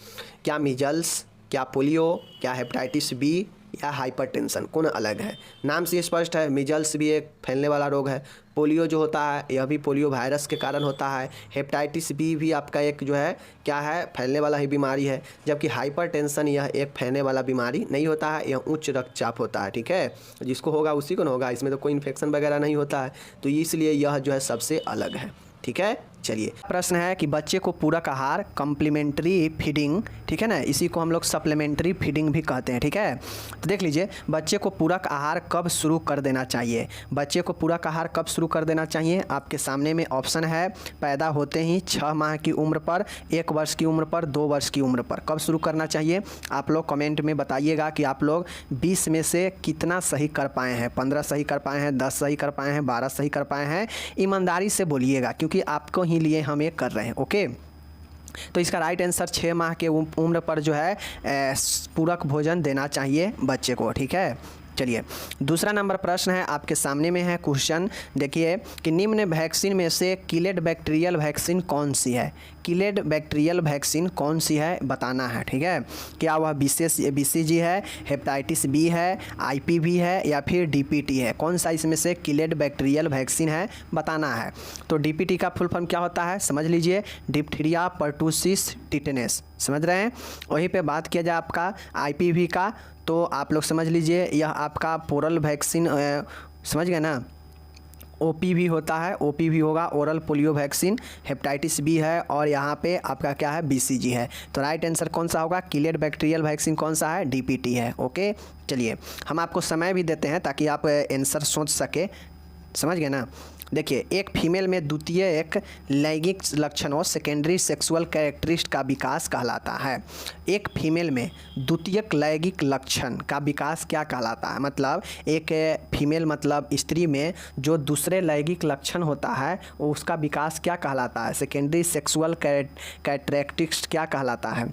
क्या मीजल्स, क्या पोलियो, क्या हेपेटाइटिस बी या हाइपरटेंशन, कौन अलग है? नाम से स्पष्ट है, मिजल्स भी एक फैलने वाला रोग है, पोलियो जो होता है यह भी पोलियो वायरस के कारण होता है, हेपेटाइटिस बी भी आपका एक जो है क्या है, फैलने वाला ही बीमारी है, जबकि हाइपरटेंशन यह एक फैलने वाला बीमारी नहीं होता है, यह उच्च रक्तचाप होता है। ठीक है, जिसको होगा उसी को न होगा, इसमें तो कोई इन्फेक्शन वगैरह नहीं होता है, तो इसलिए यह जो है सबसे अलग है। ठीक है, चलिए प्रश्न है कि बच्चे को पूरक आहार कम्प्लीमेंट्री फीडिंग, ठीक है ना, इसी को हम लोग सप्लीमेंट्री फीडिंग भी कहते हैं। ठीक है, तो देख लीजिए बच्चे को पूरक आहार कब शुरू कर देना चाहिए? बच्चे को पूरक आहार कब शुरू कर देना चाहिए? आपके सामने में ऑप्शन है, पैदा होते ही 6 माह की उम्र पर, 1 वर्ष की उम्र पर, 2 वर्ष की उम्र पर। कब शुरू करना चाहिए? आप लोग कमेंट में बताइएगा कि आप लोग 20 में से कितना सही कर पाए हैं। 15 सही कर पाए हैं, 10 सही कर पाए हैं, 12 सही कर पाए हैं। ईमानदारी से बोलिएगा, क्योंकि आपको ही लिए हम ये कर रहे हैं। ओके, तो इसका राइट आंसर 6 माह के उम्र पर जो है पूरक भोजन देना चाहिए बच्चे को। ठीक है, चलिए दूसरा नंबर प्रश्न है आपके सामने में है क्वेश्चन, देखिए कि निम्न वैक्सीन में से किलेड बैक्टीरियल वैक्सीन कौन सी है? किलेड बैक्टीरियल वैक्सीन कौन सी है बताना है। ठीक है, क्या वह BCG है, हेपेटाइटिस बी है, IPV है या फिर DPT है? कौन सा इसमें से किलेड बैक्टीरियल वैक्सीन है बताना है। तो DPT का फुल फॉर्म क्या होता है समझ लीजिए, डिप्थीरिया पर्टूसिस टिटेनस, समझ रहे हैं। वहीं पे बात किया जाए आपका IPV का, तो आप लोग समझ लीजिए यह आपका पोरल वैक्सीन, समझ गए ना, OPV होता है, OPV होगा oral polio vaccine, hepatitis B है और यहाँ पे आपका क्या है BCG है। तो राइट आंसर कौन सा होगा? किलेड बैक्टीरियल वैक्सीन कौन सा है? DPT है। ओके, चलिए हम आपको समय भी देते हैं ताकि आप आंसर सोच सके, समझ गए ना। देखिए एक फीमेल में द्वितीय एक लैंगिक लक्षणों सेकेंडरी सेक्सुअल कैरेक्टरिस्टिक का विकास कहलाता है। एक फीमेल में द्वितीयक लैंगिक लक्षण का विकास क्या कहलाता है? मतलब एक फीमेल मतलब स्त्री में जो दूसरे लैंगिक लक्षण होता है वो उसका विकास क्या कहलाता है? सेकेंडरी सेक्सुअल कैरेक्टरिस्टिक्स क्या कहलाता है?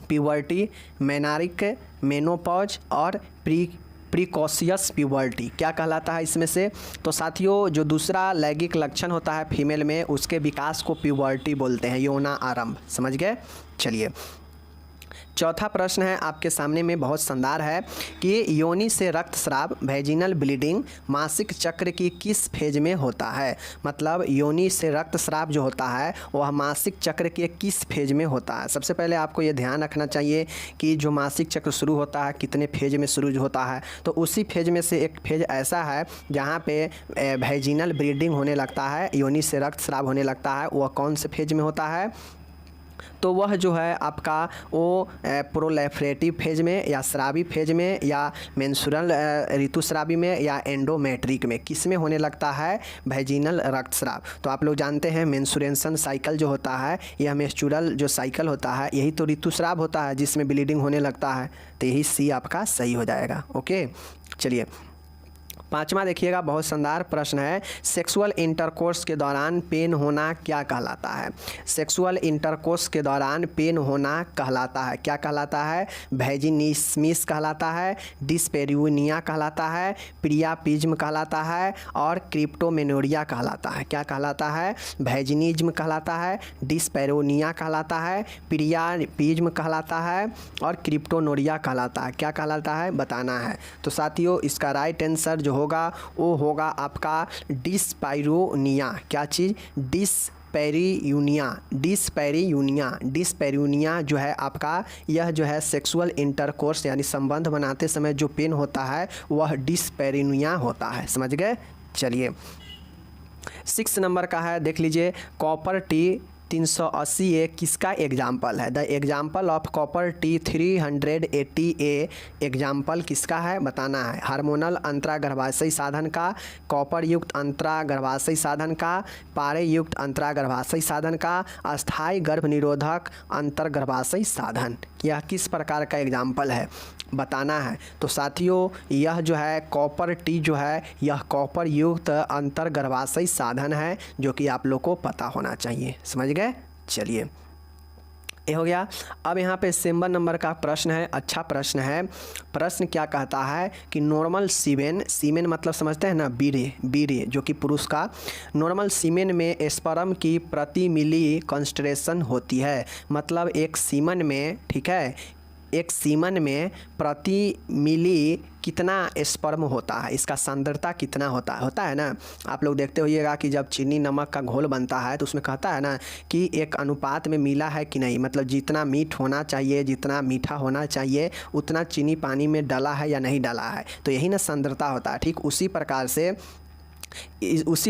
प्यूबर्टी, मेनारिक, मेनोपॉज और प्रीकॉशियस प्यूबर्टी क्या कहलाता है इसमें से? तो साथियों जो दूसरा लैंगिक लक्षण होता है फीमेल में उसके विकास को प्यूबर्टी बोलते हैं, यौना आरंभ, समझ गए। चलिए चौथा प्रश्न है आपके सामने में, बहुत शानदार है कि योनि से रक्तस्राव वैजिनल ब्लीडिंग मासिक चक्र की किस फेज में होता है? मतलब योनि से रक्तस्राव जो होता है वह मासिक चक्र के किस फेज में होता है? सबसे पहले आपको ये ध्यान रखना चाहिए कि जो मासिक चक्र शुरू होता है कितने फेज में शुरू होता है। तो उसी फेज में से एक फेज ऐसा है जहाँ पे वैजिनल ब्लीडिंग होने लगता है, योनि से रक्तस्राव होने लगता है, वह कौन से फेज में होता है? तो वह जो है आपका वो प्रोलेफरेटिव फेज में या स्रावी फेज में या मेंस्ट्रुअल ऋतुस्रावी में या एंडोमेट्रिक में, किस में होने लगता है वैजिनल रक्तस्राव? तो आप लोग जानते हैं मेंस्ट्रुएशन साइकिल जो होता है, यह मेंस्ट्रुअल जो साइकिल होता है यही तो ऋतुस्राव होता है जिसमें ब्लीडिंग होने लगता है। तो यही C आपका सही हो जाएगा। ओके, चलिए पांचवा देखिएगा, बहुत शानदार प्रश्न है, सेक्सुअल इंटरकोर्स के दौरान पेन होना क्या कहलाता है? सेक्सुअल इंटरकोर्स के दौरान पेन होना कहलाता है, क्या कहलाता है? वैजिनिस्मिस कहलाता है, डिस्पेरियोनिया कहलाता है, प्रियापिज्म कहलाता है और क्रिप्टोमेनोरिया कहलाता है। क्या कहलाता है? वैजिनिज्म कहलाता है, डिस्पेरियोनिया कहलाता है, प्रियापिज्म कहलाता है और क्रिप्टोनोरिया कहलाता है। क्या कहलाता है बताना है। तो साथियों इसका राइट आंसर जो होगा वो होगा आपका डिस्पेरियोनिया। क्या चीज़? डिस्पेरियोनिया जो है आपका, यह जो है सेक्सुअल इंटरकोर्स यानी संबंध बनाते समय जो पेन होता है वह डिस्पेरियोनिया होता है, समझ गए। चलिए 6 नंबर का है, देख लीजिए, कॉपर टी 380 ए किसका एग्जाम्पल है? The example of copper T 380 a example किसका है बताना है। हार्मोनल अंतरागर्भाशयी साधन का, कॉपर युक्त अंतरागर्भाशयी साधन का, पारे युक्त अंतरागर्भाशयी साधन का, अस्थायी गर्भ निरोधक अंतर्गर्भाशयी साधन, यह किस प्रकार का एग्जाम्पल है बताना है। तो साथियों यह जो है कॉपर टी जो है यह कॉपर युक्त अंतर्गर्भाशयी साधन है जो कि आप लोग को पता होना चाहिए, समझ गए। चलिए ये हो गया। अब यहाँ पे सिंबल नंबर का प्रश्न है, अच्छा प्रश्न है। प्रश्न क्या कहता है कि नॉर्मल सीमेन मतलब समझते हैं ना, वीर्य जो कि पुरुष का, नॉर्मल सीमेन में स्पर्म की प्रति मिली कंसंट्रेशन होती है। मतलब एक सीमन में, ठीक है, एक सीमन में प्रति मिली कितना स्पर्म होता है, इसका सांद्रता कितना होता है ना। आप लोग देखते होइएगा कि जब चीनी नमक का घोल बनता है तो उसमें कहता है ना कि एक अनुपात में मिला है कि नहीं, मतलब जितना मीठ होना चाहिए, जितना मीठा होना चाहिए उतना चीनी पानी में डाला है या नहीं डाला है, तो यही ना सांद्रता होता है। ठीक उसी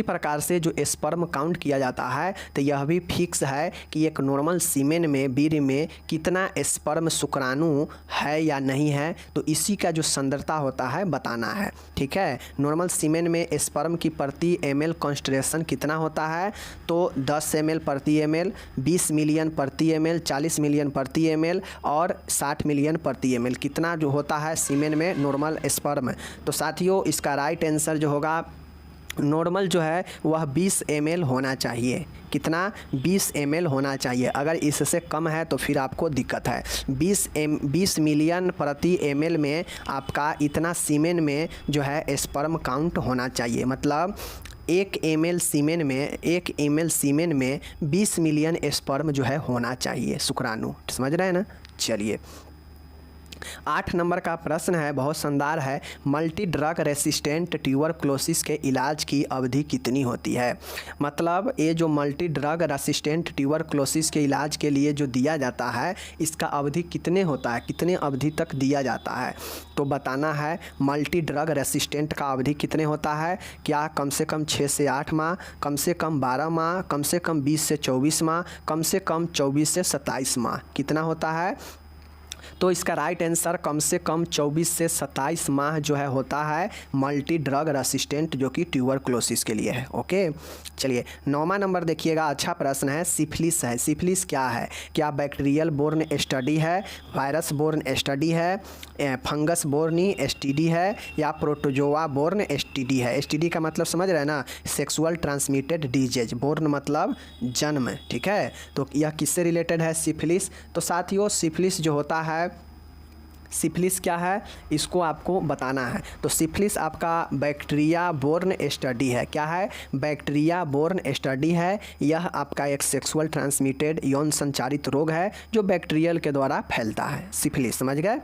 प्रकार से जो स्पर्म काउंट किया जाता है तो यह भी फिक्स है कि एक नॉर्मल सीमेन में वीर्य में कितना स्पर्म शुक्राणु है या नहीं है, तो इसी का जो सांद्रता होता है बताना है। ठीक है, नॉर्मल सीमेन में स्पर्म की प्रति ml कॉन्सेंट्रेशन कितना होता है, तो 10 ml प्रति ml, 20 मिलियन प्रति ml, 40 मिलियन प्रति ml और 60 मिलियन प्रति ml कितना जो होता है सीमेन में नॉर्मल स्पर्म। तो साथियों इसका राइट आंसर जो होगा नॉर्मल जो है वह 20 ml होना चाहिए। कितना, 20 ml होना चाहिए। अगर इससे कम है तो फिर आपको दिक्कत है। 20 मिलियन प्रति ml में आपका इतना सीमेन में जो है स्पर्म काउंट होना चाहिए। मतलब 1 ml सीमेन में 20 मिलियन स्पर्म जो है होना चाहिए शुक्राणु। समझ रहे हैं ना। चलिए 8 नंबर का प्रश्न है, बहुत शानदार है। मल्टी ड्रग रेसिस्टेंट ट्यूबरक्लोसिस के इलाज की अवधि कितनी होती है। मतलब ये जो मल्टी ड्रग रेसिस्टेंट ट्यूबरक्लोसिस के इलाज के लिए जो दिया जाता है इसका अवधि कितने होता है, कितने अवधि तक दिया जाता है, तो बताना है। मल्टी ड्रग रेसिस्टेंट का अवधि कितने होता है, क्या कम से कम 6 से 8 माह, कम से कम 12 माह, कम से कम 20 से 24 माह, कम से कम 24 से 27 माह, कितना होता है। तो इसका राइट आंसर कम से कम 24 से 27 माह जो है होता है मल्टी ड्रग रेसिस्टेंट जो कि ट्यूबरक्लोसिस के लिए है। ओके चलिए 9वां नंबर देखिएगा, अच्छा प्रश्न है। सिफिलिस है। सिफिलिस क्या है, क्या बैक्टीरियल बोर्न स्टडी है, वायरस बोर्न स्टडी है, फंगस बोर्न एसटीडी है या प्रोटोजोआ बोर्न एसटीडी है। एसटीडी का मतलब समझ रहे हैं ना, सेक्सुअल ट्रांसमिटेड डिजीज, बोर्न मतलब जन्म। ठीक है, तो यह किससे रिलेटेड है सिफिलिस। तो साथियों सिफिलिस जो होता है, सिफिलिस क्या है इसको आपको बताना है। तो सिफिलिस आपका बैक्टीरिया बोर्न स्टडी है। क्या है, बैक्टीरिया बोर्न स्टडी है। यह आपका एक सेक्सुअल ट्रांसमिटेड यौन संचारित रोग है जो बैक्टीरियल के द्वारा फैलता है। सिफिलिस समझ गए।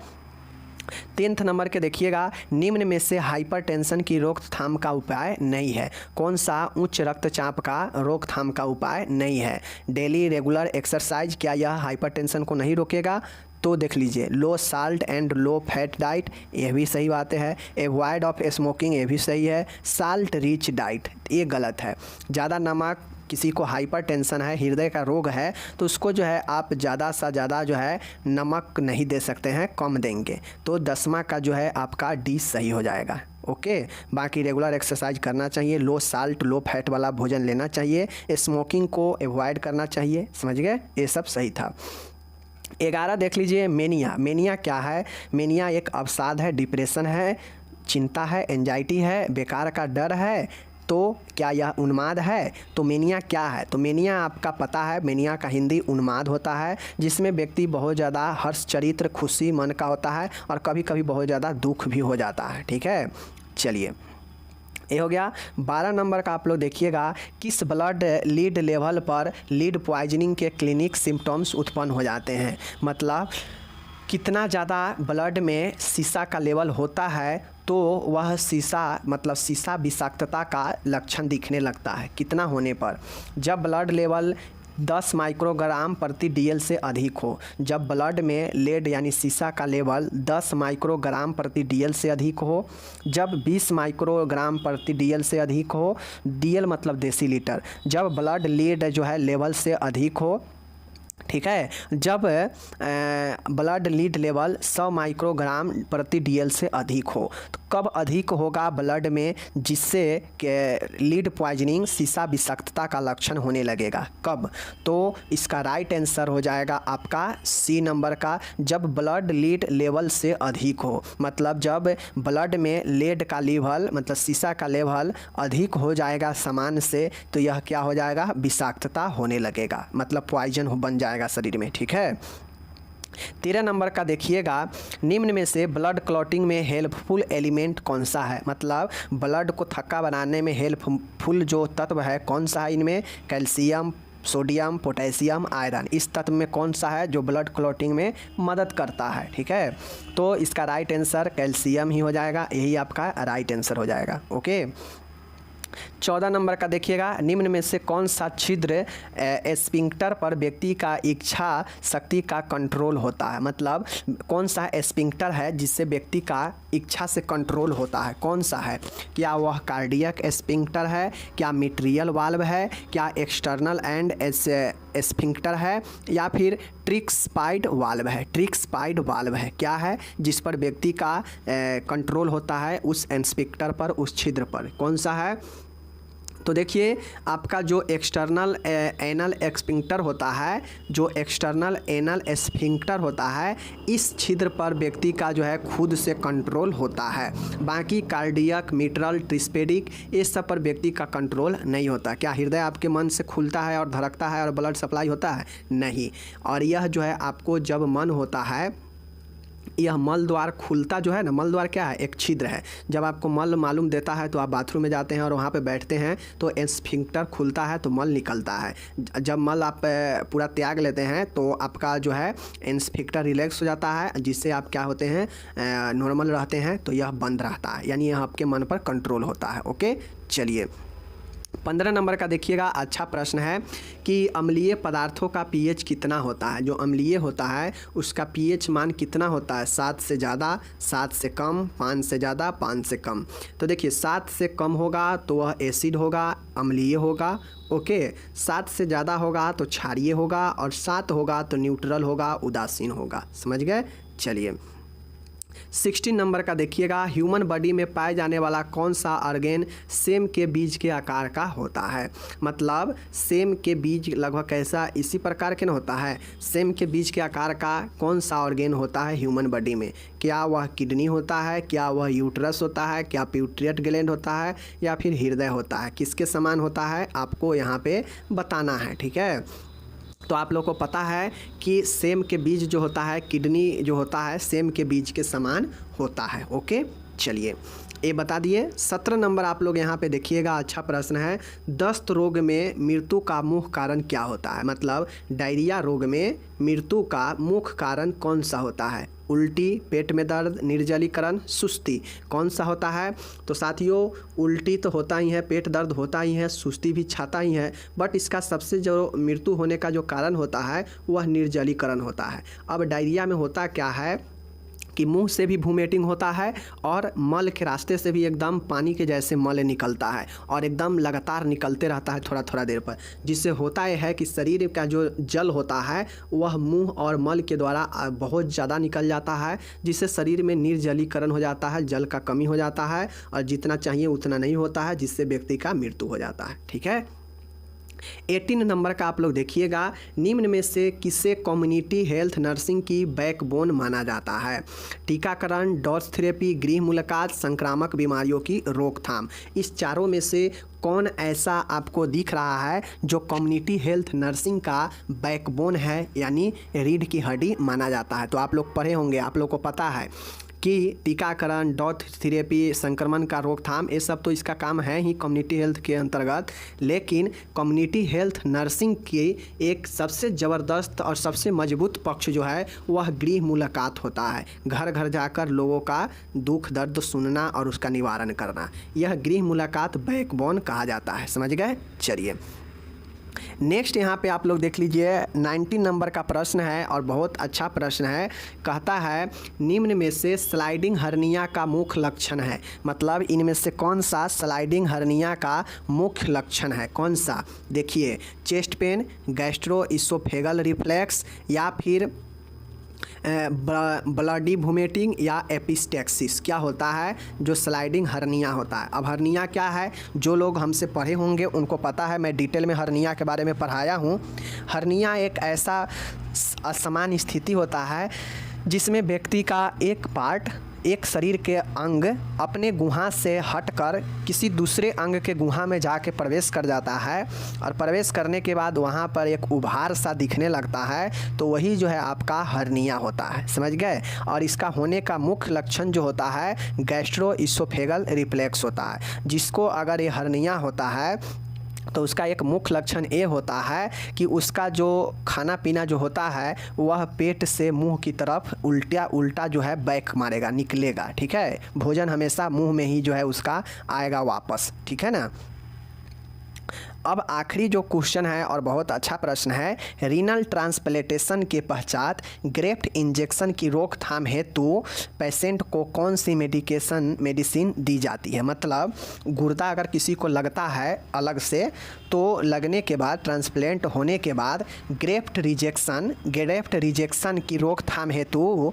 10th नंबर के देखिएगा, निम्न में से हाइपरटेंशन की रोकथाम का उपाय नहीं है। कौन सा उच्च रक्तचाप का रोकथाम का उपाय नहीं है। डेली रेगुलर एक्सरसाइज, क्या यह हाइपरटेंशन को नहीं रोकेगा। तो देख लीजिए, low salt and low fat diet, यह भी सही बात है। एवॉइड ऑफ स्मोकिंग, ये भी सही है। साल्ट रिच डाइट, ये गलत है। ज़्यादा नमक, किसी को हाइपरटेंशन है, हृदय का रोग है, तो उसको जो है आप ज़्यादा से ज़्यादा जो है नमक नहीं दे सकते हैं, कम देंगे। तो 10वां का जो है आपका डी सही हो जाएगा। ओके, बाकी रेगुलर एक्सरसाइज करना चाहिए, लो साल्ट लो फैट वाला भोजन लेना चाहिए, स्मोकिंग को एवॉइड करना चाहिए। समझ गए, ये सब सही था। 11 देख लीजिए, मेनिया। मेनिया क्या है, मेनिया एक अवसाद है, डिप्रेशन है, चिंता है, एंजाइटी है, बेकार का डर है। तो क्या यह उन्माद है। तो मेनिया क्या है, तो मेनिया आपका पता है, मेनिया का हिंदी उन्माद होता है, जिसमें व्यक्ति बहुत ज़्यादा हर्ष चरित्र खुशी मन का होता है और कभी कभी बहुत ज़्यादा दुख भी हो जाता है। ठीक है, चलिए ये हो गया। 12 नंबर का आप लोग देखिएगा, किस ब्लड लीड लेवल पर लीड पॉइजनिंग के क्लिनिक सिम्टम्स उत्पन्न हो जाते हैं। मतलब कितना ज़्यादा ब्लड में सीसा का लेवल होता है तो वह सीसा मतलब सीसा विषाक्तता का लक्षण दिखने लगता है। कितना होने पर, जब ब्लड लेवल 10 माइक्रोग्राम प्रति डीएल से अधिक हो। जब ब्लड में लेड यानी सीसा का लेवल 10 माइक्रोग्राम प्रति डीएल से अधिक हो। जब 20 माइक्रोग्राम प्रति डीएल से अधिक हो, डीएल मतलब डेसीलीटर। जब ब्लड लीड जो है लेवल से अधिक हो। ठीक है, जब ब्लड लीड लेवल 100 माइक्रोग्राम प्रति डीएल से अधिक हो। तो कब अधिक होगा ब्लड में, जिससे लीड पॉइजनिंग सीसा विषाक्तता का लक्षण होने लगेगा। कब, तो इसका राइट आंसर हो जाएगा आपका सी नंबर का, जब ब्लड लीड लेवल से अधिक हो। मतलब जब ब्लड में लेड का लेवल मतलब सीसा का लेवल अधिक हो जाएगा सामान्य से, तो यह क्या हो जाएगा, विषाक्तता होने लगेगा, मतलब पॉइजन बन जाएगा शरीर में। ठीक है, 13 नंबर का देखिएगा, निम्न में से ब्लड क्लॉटिंग में हेल्पफुल एलिमेंट कौन सा है। मतलब ब्लड को थक्का बनाने में हेल्पफुल जो तत्व है कौन सा है इनमें, कैल्शियम, सोडियम, पोटेशियम, आयरन। इस तत्व में कौन सा है जो ब्लड क्लॉटिंग में मदद करता है, ठीक है। तो इसका राइट आंसर कैल्शियम ही हो जाएगा, यही आपका राइट आंसर हो जाएगा। ओके, 14 नंबर का देखिएगा, निम्न में से कौन सा छिद्र स्फिंक्टर पर व्यक्ति का इच्छा शक्ति का कंट्रोल होता है। मतलब कौन सा स्फिंक्टर है जिससे व्यक्ति का इच्छा से कंट्रोल होता है, कौन सा है। क्या वह कार्डियक स्फिंक्टर है, क्या मिट्रियल वाल्व है, क्या एक्सटर्नल एंड स्फिंक्टर है, या फिर ट्रिक्सपाइड वाल्व है। ट्रिक्सपाइड वाल्व है, क्या है जिस पर व्यक्ति का कंट्रोल होता है उस स्फिंक्टर पर, उस छिद्र पर, कौन सा है। तो देखिए आपका जो एक्सटर्नल एनल स्फिंक्टर होता है, जो एक्सटर्नल एनल स्फिंक्टर होता है, इस छिद्र पर व्यक्ति का जो है खुद से कंट्रोल होता है। बाकी कार्डियक, मिट्रल, ट्रिस्पेडिक, इस सब पर व्यक्ति का कंट्रोल नहीं होता। क्या हृदय आपके मन से खुलता है और धड़कता है और ब्लड सप्लाई होता है? नहीं। और यह जो है आपको जब मन होता है, यह मल द्वार खुलता जो है ना, मल द्वार क्या है, एक छिद्र है। जब आपको मल मालूम देता है तो आप बाथरूम में जाते हैं और वहाँ पे बैठते हैं तो स्फिंक्टर खुलता है तो मल निकलता है। जब मल आप पूरा त्याग लेते हैं तो आपका जो है स्फिंक्टर रिलैक्स हो जाता है, जिससे आप क्या होते हैं, नॉर्मल रहते हैं। तो यह बंद रहता है, यानी यह आपके मन पर कंट्रोल होता है। ओके, चलिए 15 नंबर का देखिएगा, अच्छा प्रश्न है कि अम्लीय पदार्थों का पीएच कितना होता है। जो अम्लीय होता है उसका पीएच मान कितना होता है? 7 से ज़्यादा, 7 से कम, 5 से ज़्यादा, 5 से कम। तो देखिए 7 से कम होगा तो वह एसिड होगा, अम्लीय होगा। ओके, 7 से ज़्यादा होगा तो क्षारीय होगा, और 7 होगा तो न्यूट्रल होगा, उदासीन होगा। समझ गए? चलिए 16 नंबर का देखिएगा, ह्यूमन बॉडी में पाए जाने वाला कौन सा ऑर्गेन सेम के बीज के आकार का होता है। मतलब सेम के बीज लगभग कैसा, इसी प्रकार के न होता है। सेम के बीज के आकार का कौन सा ऑर्गेन होता है ह्यूमन बॉडी में? क्या वह किडनी होता है, क्या वह यूट्रस होता है, क्या प्यूट्रियट ग्लैंड होता है, या फिर हृदय होता है? किसके समान होता है आपको यहाँ पे बताना है, ठीक है। तो आप लोग को पता है कि सेम के बीज जो होता है, किडनी जो होता है, सेम के बीज के समान होता है। ओके, चलिए ये बता दिए। 17 नंबर आप लोग यहाँ पे देखिएगा, अच्छा प्रश्न है। दस्त रोग में मृत्यु का मुख्य कारण क्या होता है। मतलब डायरिया रोग में मृत्यु का मुख्य कारण कौन सा होता है? उल्टी, पेट में दर्द, निर्जलीकरण, सुस्ती, कौन सा होता है? तो साथियों उल्टी तो होता ही है, पेट दर्द होता ही है, सुस्ती भी छाता ही है, बट इसका सबसे जो मृत्यु होने का जो कारण होता है वह निर्जलीकरण होता है। अब डायरिया में होता क्या है कि मुंह से भी वोमिटिंग होता है और मल के रास्ते से भी एकदम पानी के जैसे मल निकलता है और एकदम लगातार निकलते रहता है थोड़ा थोड़ा देर पर, जिससे होता यह है कि शरीर का जो जल होता है वह मुंह और मल के द्वारा बहुत ज़्यादा निकल जाता है, जिससे शरीर में निर्जलीकरण हो जाता है, जल का कमी हो जाता है और जितना चाहिए उतना नहीं होता है, जिससे व्यक्ति का मृत्यु हो जाता है। ठीक है। 18 नंबर का आप लोग देखिएगा, निम्न में से किसे कम्युनिटी हेल्थ नर्सिंग की बैकबोन माना जाता है? टीकाकरण, डॉट्स थेरेपी, गृह मुलाकात, संक्रामक बीमारियों की रोकथाम। इस चारों में से कौन ऐसा आपको दिख रहा है जो कम्युनिटी हेल्थ नर्सिंग का बैकबोन है, यानी रीढ़ की हड्डी माना जाता है? तो आप लोग पढ़े होंगे, आप लोग को पता है कि टीकाकरण, डॉट थेरेपी, संक्रमण का रोकथाम, ये सब तो इसका काम है ही कम्युनिटी हेल्थ के अंतर्गत। लेकिन कम्युनिटी हेल्थ नर्सिंग की एक सबसे ज़बरदस्त और सबसे मजबूत पक्ष जो है वह गृह मुलाकात होता है। घर घर जाकर लोगों का दुख दर्द सुनना और उसका निवारण करना, यह गृह मुलाकात बैकबोन कहा जाता है। समझ गए? चलिए नेक्स्ट यहाँ पे आप लोग देख लीजिए, 19 नंबर का प्रश्न है और बहुत अच्छा प्रश्न है। कहता है निम्न में से स्लाइडिंग हर्निया का मुख्य लक्षण है। मतलब इनमें से कौन सा स्लाइडिंग हर्निया का मुख्य लक्षण है? कौन सा? देखिए, चेस्ट पेन, गैस्ट्रोइसोफेगल रिफ्लेक्स, या फिर ब्लडी वोमिटिंग, या एपिस्टेक्सिस। क्या होता है जो स्लाइडिंग हर्निया होता है? अब हर्निया क्या है, जो लोग हमसे पढ़े होंगे उनको पता है, मैं डिटेल में हर्निया के बारे में पढ़ाया हूँ। हर्निया एक ऐसा असमान स्थिति होता है जिसमें व्यक्ति का एक पार्ट, एक शरीर के अंग अपने गुहा से हटकर किसी दूसरे अंग के गुहा में जाके प्रवेश कर जाता है, और प्रवेश करने के बाद वहाँ पर एक उभार सा दिखने लगता है, तो वही जो है आपका हर्निया होता है। समझ गए? और इसका होने का मुख्य लक्षण जो होता है गैस्ट्रोइसोफेगल रिफ्लेक्स होता है, जिसको अगर ये हर्निया होता है तो उसका एक मुख्य लक्षण ये होता है कि उसका जो खाना पीना जो होता है वह पेट से मुंह की तरफ उल्टा उल्टा जो है बैक मारेगा, निकलेगा, ठीक है। भोजन हमेशा मुंह में ही जो है उसका आएगा वापस, ठीक है ना। अब आखिरी जो क्वेश्चन है और बहुत अच्छा प्रश्न है, रीनल ट्रांसप्लांटेशन के पश्चात ग्रेफ्ट इंजेक्शन की रोकथाम हेतु पेशेंट को कौन सी मेडिसिन दी जाती है। मतलब गुर्दा अगर किसी को लगता है अलग से, तो लगने के बाद ट्रांसप्लांट होने के बाद ग्रेफ्ट रिजेक्शन की रोकथाम हेतु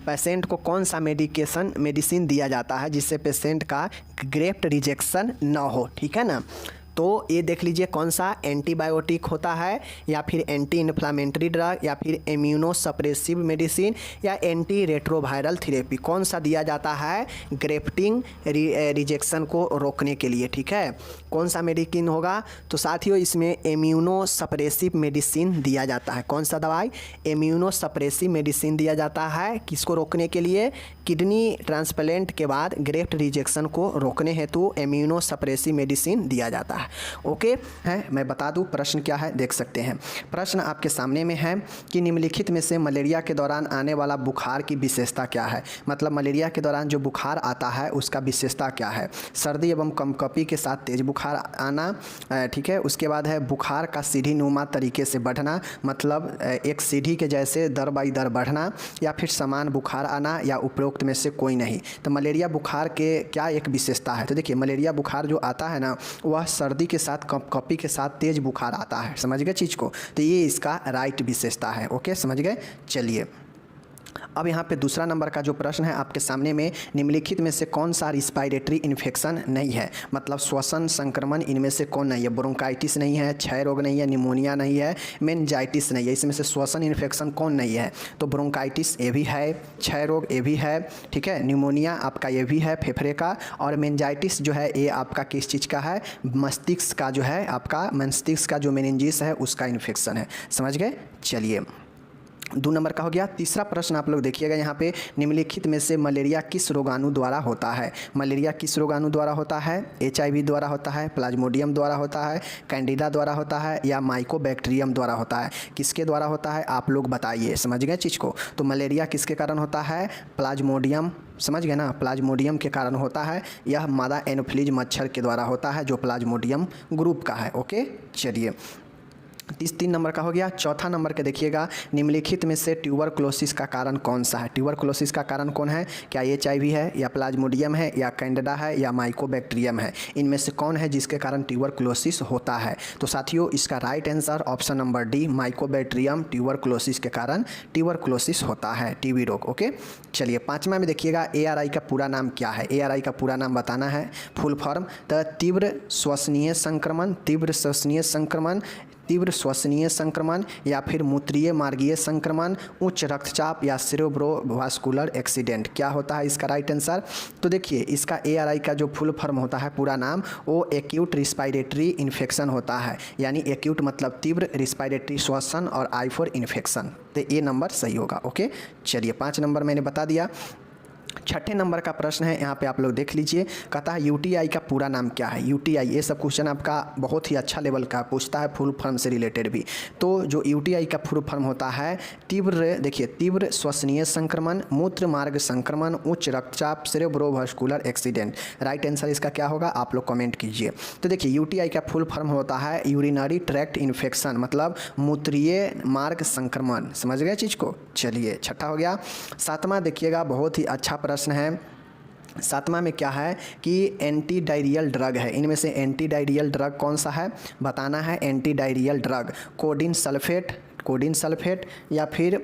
पेशेंट को कौन सा मेडिसिन दिया जाता है जिससे पेशेंट का ग्रेफ्ट रिजेक्शन ना हो, ठीक है ना। तो ये देख लीजिए कौन सा एंटीबायोटिक होता है, या फिर एंटी इन्फ्लामेटरी ड्रग, या फिर इम्यूनो सप्रेसिव मेडिसिन, या एंटी रेट्रोवायरल थेरेपी, कौन सा दिया जाता है ग्रेफ्टिंग रिजेक्शन को रोकने के लिए, ठीक है। कौन सा मेडिसिन होगा, तो साथियों इसमें इम्यूनो सप्रेसिव मेडिसिन दिया जाता है। कौन सा दवाई, इम्यूनो सप्रेसिव मेडिसिन दिया जाता है, किसको रोकने के लिए, किडनी ट्रांसप्लांट के बाद ग्रेफ्ट रिजेक्शन को रोकने हेतु इम्यूनो सप्रेसिव मेडिसिन दिया जाता है। ओके है, मैं बता दूं प्रश्न क्या है, देख सकते हैं। प्रश्न आपके सामने में है कि निम्नलिखित में से मलेरिया के दौरान आने वाला बुखार की विशेषता क्या है। मतलब मलेरिया के दौरान जो बुखार आता है उसका विशेषता क्या है। सर्दी एवं कंपकपी के साथ तेज बुखार आना, ठीक है। उसके बाद है बुखार का सीढ़ी नुमा तरीके से बढ़ना, मतलब एक सीढ़ी के जैसे दर बाई दर बढ़ना, या फिर समान बुखार आना, या उपरोक्त में से कोई नहीं। तो मलेरिया बुखार के क्या एक विशेषता है, तो देखिए मलेरिया बुखार जो आता है ना, वह सर्दी के साथ कंपकपी के साथ तेज बुखार आता है, समझ गए चीज़ को। तो ये इसका राइट विशेषता है, ओके समझ गए। चलिए अब यहाँ पे दूसरा नंबर का जो प्रश्न है आपके सामने में, निम्नलिखित में से कौन सा रिस्पायरेटरी इन्फेक्शन नहीं है। मतलब श्वसन संक्रमण इनमें से कौन नहीं है। ब्रोंकाइटिस नहीं है, क्षय रोग नहीं है, निमोनिया नहीं है, मेनिंजाइटिस नहीं है। इसमें से श्वसन इन्फेक्शन कौन नहीं है, तो ब्रोंकाइटिस ये भी है, क्षय रोग ये भी है, ठीक है। निमोनिया आपका ये भी है फेफड़े का, और मेनिंजाइटिस जो है ये आपका किस चीज़ का है, मस्तिष्क का जो है आपका मस्तिष्क का जो मेनिंजिस है उसका इन्फेक्शन है, समझ गए। चलिए 2 नंबर का हो गया। तीसरा प्रश्न आप लोग देखिएगा यहाँ पे, निम्नलिखित में से मलेरिया किस रोगाणु द्वारा होता है। मलेरिया किस रोगाणु द्वारा होता है, HIV द्वारा होता है, प्लाज्मोडियम द्वारा होता है, कैंडिडा द्वारा होता है, या माइकोबैक्टीरियम द्वारा होता है। किसके द्वारा होता है आप लोग बताइए, समझ गए चीज़ को। तो मलेरिया किसके कारण होता है, प्लाज्मोडियम, समझ गए ना, प्लाज्मोडियम के कारण होता है। यह मादा एनोफिलीज मच्छर के द्वारा होता है जो प्लाज्मोडियम ग्रुप का है, ओके। चलिए 3 नंबर का हो गया। चौथा नंबर के देखिएगा, निम्नलिखित में से ट्यूबरक्लोसिस का कारण कौन सा है। ट्यूबरक्लोसिस का कारण कौन है, क्या HIV है, या प्लाज्मोडियम है, या कैंडिडा है, या माइकोबैक्टीरियम है। इनमें से कौन है जिसके कारण ट्यूबरक्लोसिस होता है। तो साथियों इसका right answer option number D, Mycobacterium tuberculosis के कारण ट्यूबरक्लोसिस होता है, TB रोग, ओके। चलिए 5वां में देखिएगा, ARI का पूरा नाम क्या है। ARI का पूरा नाम बताना है, फुल फॉर्म। तो तीव्र श्वसनीय संक्रमण, या फिर मूत्रीय मार्गीय संक्रमण, उच्च रक्तचाप, या सेरेब्रोवास्कुलर एक्सीडेंट। क्या होता है इसका राइट आंसर। तो देखिए इसका ARI का जो फुल फॉर्म होता है पूरा नाम, वो एक्यूट रिस्पायरेटरी इन्फेक्शन होता है। यानी एक्यूट मतलब तीव्र, रिस्पायरेटरी श्वसन, और I फॉर इन्फेक्शन। तो ये नंबर सही होगा, ओके। चलिए 5 नंबर मैंने बता दिया। 6ठे नंबर का प्रश्न है, यहाँ पे आप लोग देख लीजिए। कहता है UTI का पूरा नाम क्या है। UTI ये सब क्वेश्चन आपका बहुत ही अच्छा लेवल का पूछता है, फुल फॉर्म से रिलेटेड भी। तो जो UTI का फुल फॉर्म होता है, तीव्र श्वसनीय संक्रमण, मूत्र मार्ग संक्रमण, उच्च रक्तचाप, सेरेब्रोवास्कुलर एक्सीडेंट। राइट आंसर इसका क्या होगा आप लोग कमेंट कीजिए। तो देखिए UTI का फुल फॉर्म होता है यूरिनरी ट्रैक्ट इन्फेक्शन, मतलब मूत्रीय मार्ग संक्रमण, समझ गए चीज़ को। चलिए 6ठा हो गया। 7वां देखिएगा, बहुत ही अच्छा प्रश्न है। 7वां में क्या है कि एंटी डायरियल ड्रग है। इनमें से एंटी डायरियल ड्रग कौन सा है बताना है। Anti diarrhoeal drug coding sulphate, या फिर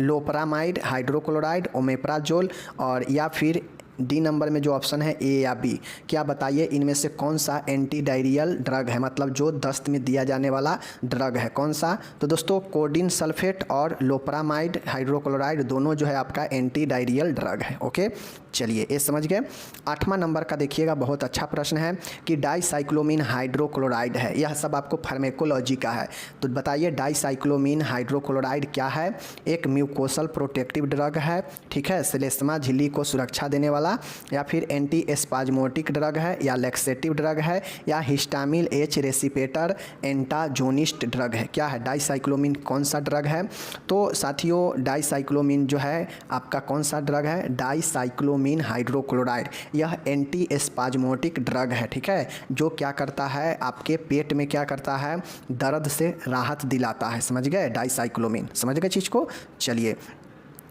लोपरामाइड हाइड्रोक्लोराइड, ओमेप्राजोल, और या फिर डी नंबर में जो ऑप्शन है A या B। क्या बताइए इनमें से कौन सा एंटी डायरियल ड्रग है, मतलब जो दस्त में दिया जाने वाला ड्रग है, कौन सा। तो दोस्तों कोडिन सल्फेट और लोपरामाइड हाइड्रोक्लोराइड दोनों जो है आपका एंटी डायरियल ड्रग है, ओके। चलिए ये समझ गए। 8वां नंबर का देखिएगा, बहुत अच्छा प्रश्न है कि डाईसाइक्लोमीन हाइड्रोक्लोराइड है। यह सब आपको फार्मेकोलॉजी का है। तो बताइए डाईसाइक्लोमीन हाइड्रोक्लोराइड क्या है। एक म्यूकोसल प्रोटेक्टिव ड्रग है, ठीक है। सेलेस्मा झिल्ली को सुरक्षा देने वाला वाला, या फिर एंटी स्पाज्मोटिक ड्रग है, या लैक्सेटिव ड्रग है, या हिस्टामिल एच रेसिपेटर एंटाजोनिस्ट ड्रग है? क्या है? डाइसाइक्लोमिन कौन सा ड्रग है? तो साथियों डाइसाइक्लोमिन जो है आपका कौन सा ड्रग है? Dicyclomine hydrochloride. यह एंटी स्पाज्मोटिक ड्रग है, ठीक है, जो क्या करता है आपके पेट में क्या करता है? दर्द से राहत दिलाता है। समझ गए? डाइसाइक्लोमिन, समझ गए चीज़ को? चलिए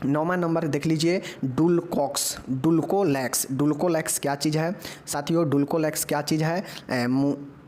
9वां नंबर देख लीजिए, डुल्कोलैक्स क्या चीज़ है साथियों? डुल्कोलैक्स क्या चीज़ है?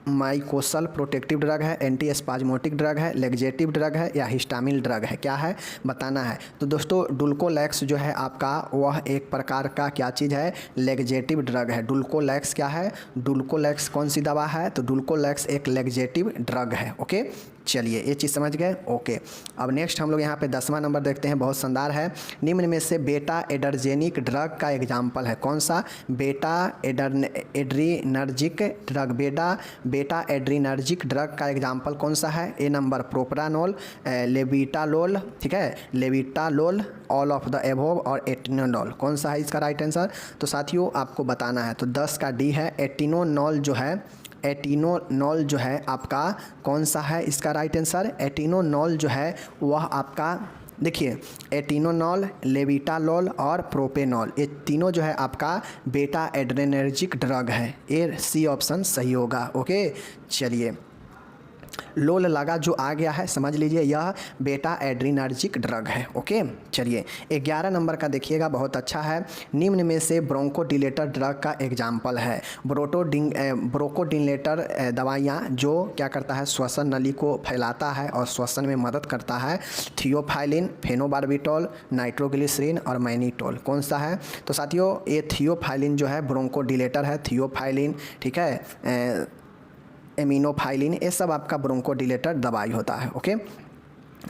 माइकोसल प्रोटेक्टिव ड्रग है, एंटी स्पाज्मोटिक ड्रग है, लेग्जेटिव ड्रग है, या हिस्टामिल ड्रग है? क्या है बताना है। तो दोस्तों डुल्कोलैक्स जो है आपका वह एक प्रकार का क्या चीज़ है? लेग्जेटिव ड्रग है। डुल्कोलैक्स क्या है? डुल्कोलैक्स कौन सी दवा है? तो डुल्कोलैक्स एक लेग्जेटिव ड्रग है। ओके, चलिए ये चीज़ समझ गए। ओके, अब नेक्स्ट हम लोग यहाँ पे 10वां नंबर देखते हैं, बहुत शानदार है। निम्न में से बेटा एडर्जेनिक ड्रग का एग्जाम्पल है? कौन सा? बेटा एड्रीनर्जिक ड्रग। बेटा एड्रीनर्जिक ड्रग का एग्जाम्पल कौन सा है? ए नंबर प्रोप्रानोल, लेविटालोल, ठीक है, लेविटालोल, ऑल ऑफ द एबोव, और एटिनोल। कौन सा है इसका राइट आंसर? तो साथियों आपको बताना है। तो 10 का डी है। एटिनोनॉल जो है आपका कौन सा है इसका राइट आंसर? एटिनोनॉल जो है वह आपका देखिए एटिनोनॉल, लेविटालोल और प्रोपेनॉल, ये तीनों जो है आपका बेटा एड्रेनर्जिक ड्रग है। ए सी ऑप्शन सही होगा। ओके, चलिए लोल लगा जो आ गया है समझ लीजिए यह बेटा एड्रीनर्जिक ड्रग है। ओके, चलिए 11 नंबर का देखिएगा, बहुत अच्छा है। निम्न में से ब्रोंकोडिलेटर ड्रग का एग्जाम्पल है? ब्रोकोडिलेटर दवाइयाँ जो क्या करता है? श्वसन नली को फैलाता है और श्वसन में मदद करता है। थियोफाइलिन, फेनोबार्बिटॉल, नाइट्रोग्लिसरीन और मैनिटोल। कौन सा है? तो साथियों ये थियोफाइलिन जो है ब्रोंकोडिलेटर है। थियोफाइलिन, ठीक है, एमिनोफाइलिन, ये सब आपका ब्रोंकोडिलेटर दवाई होता है। ओके,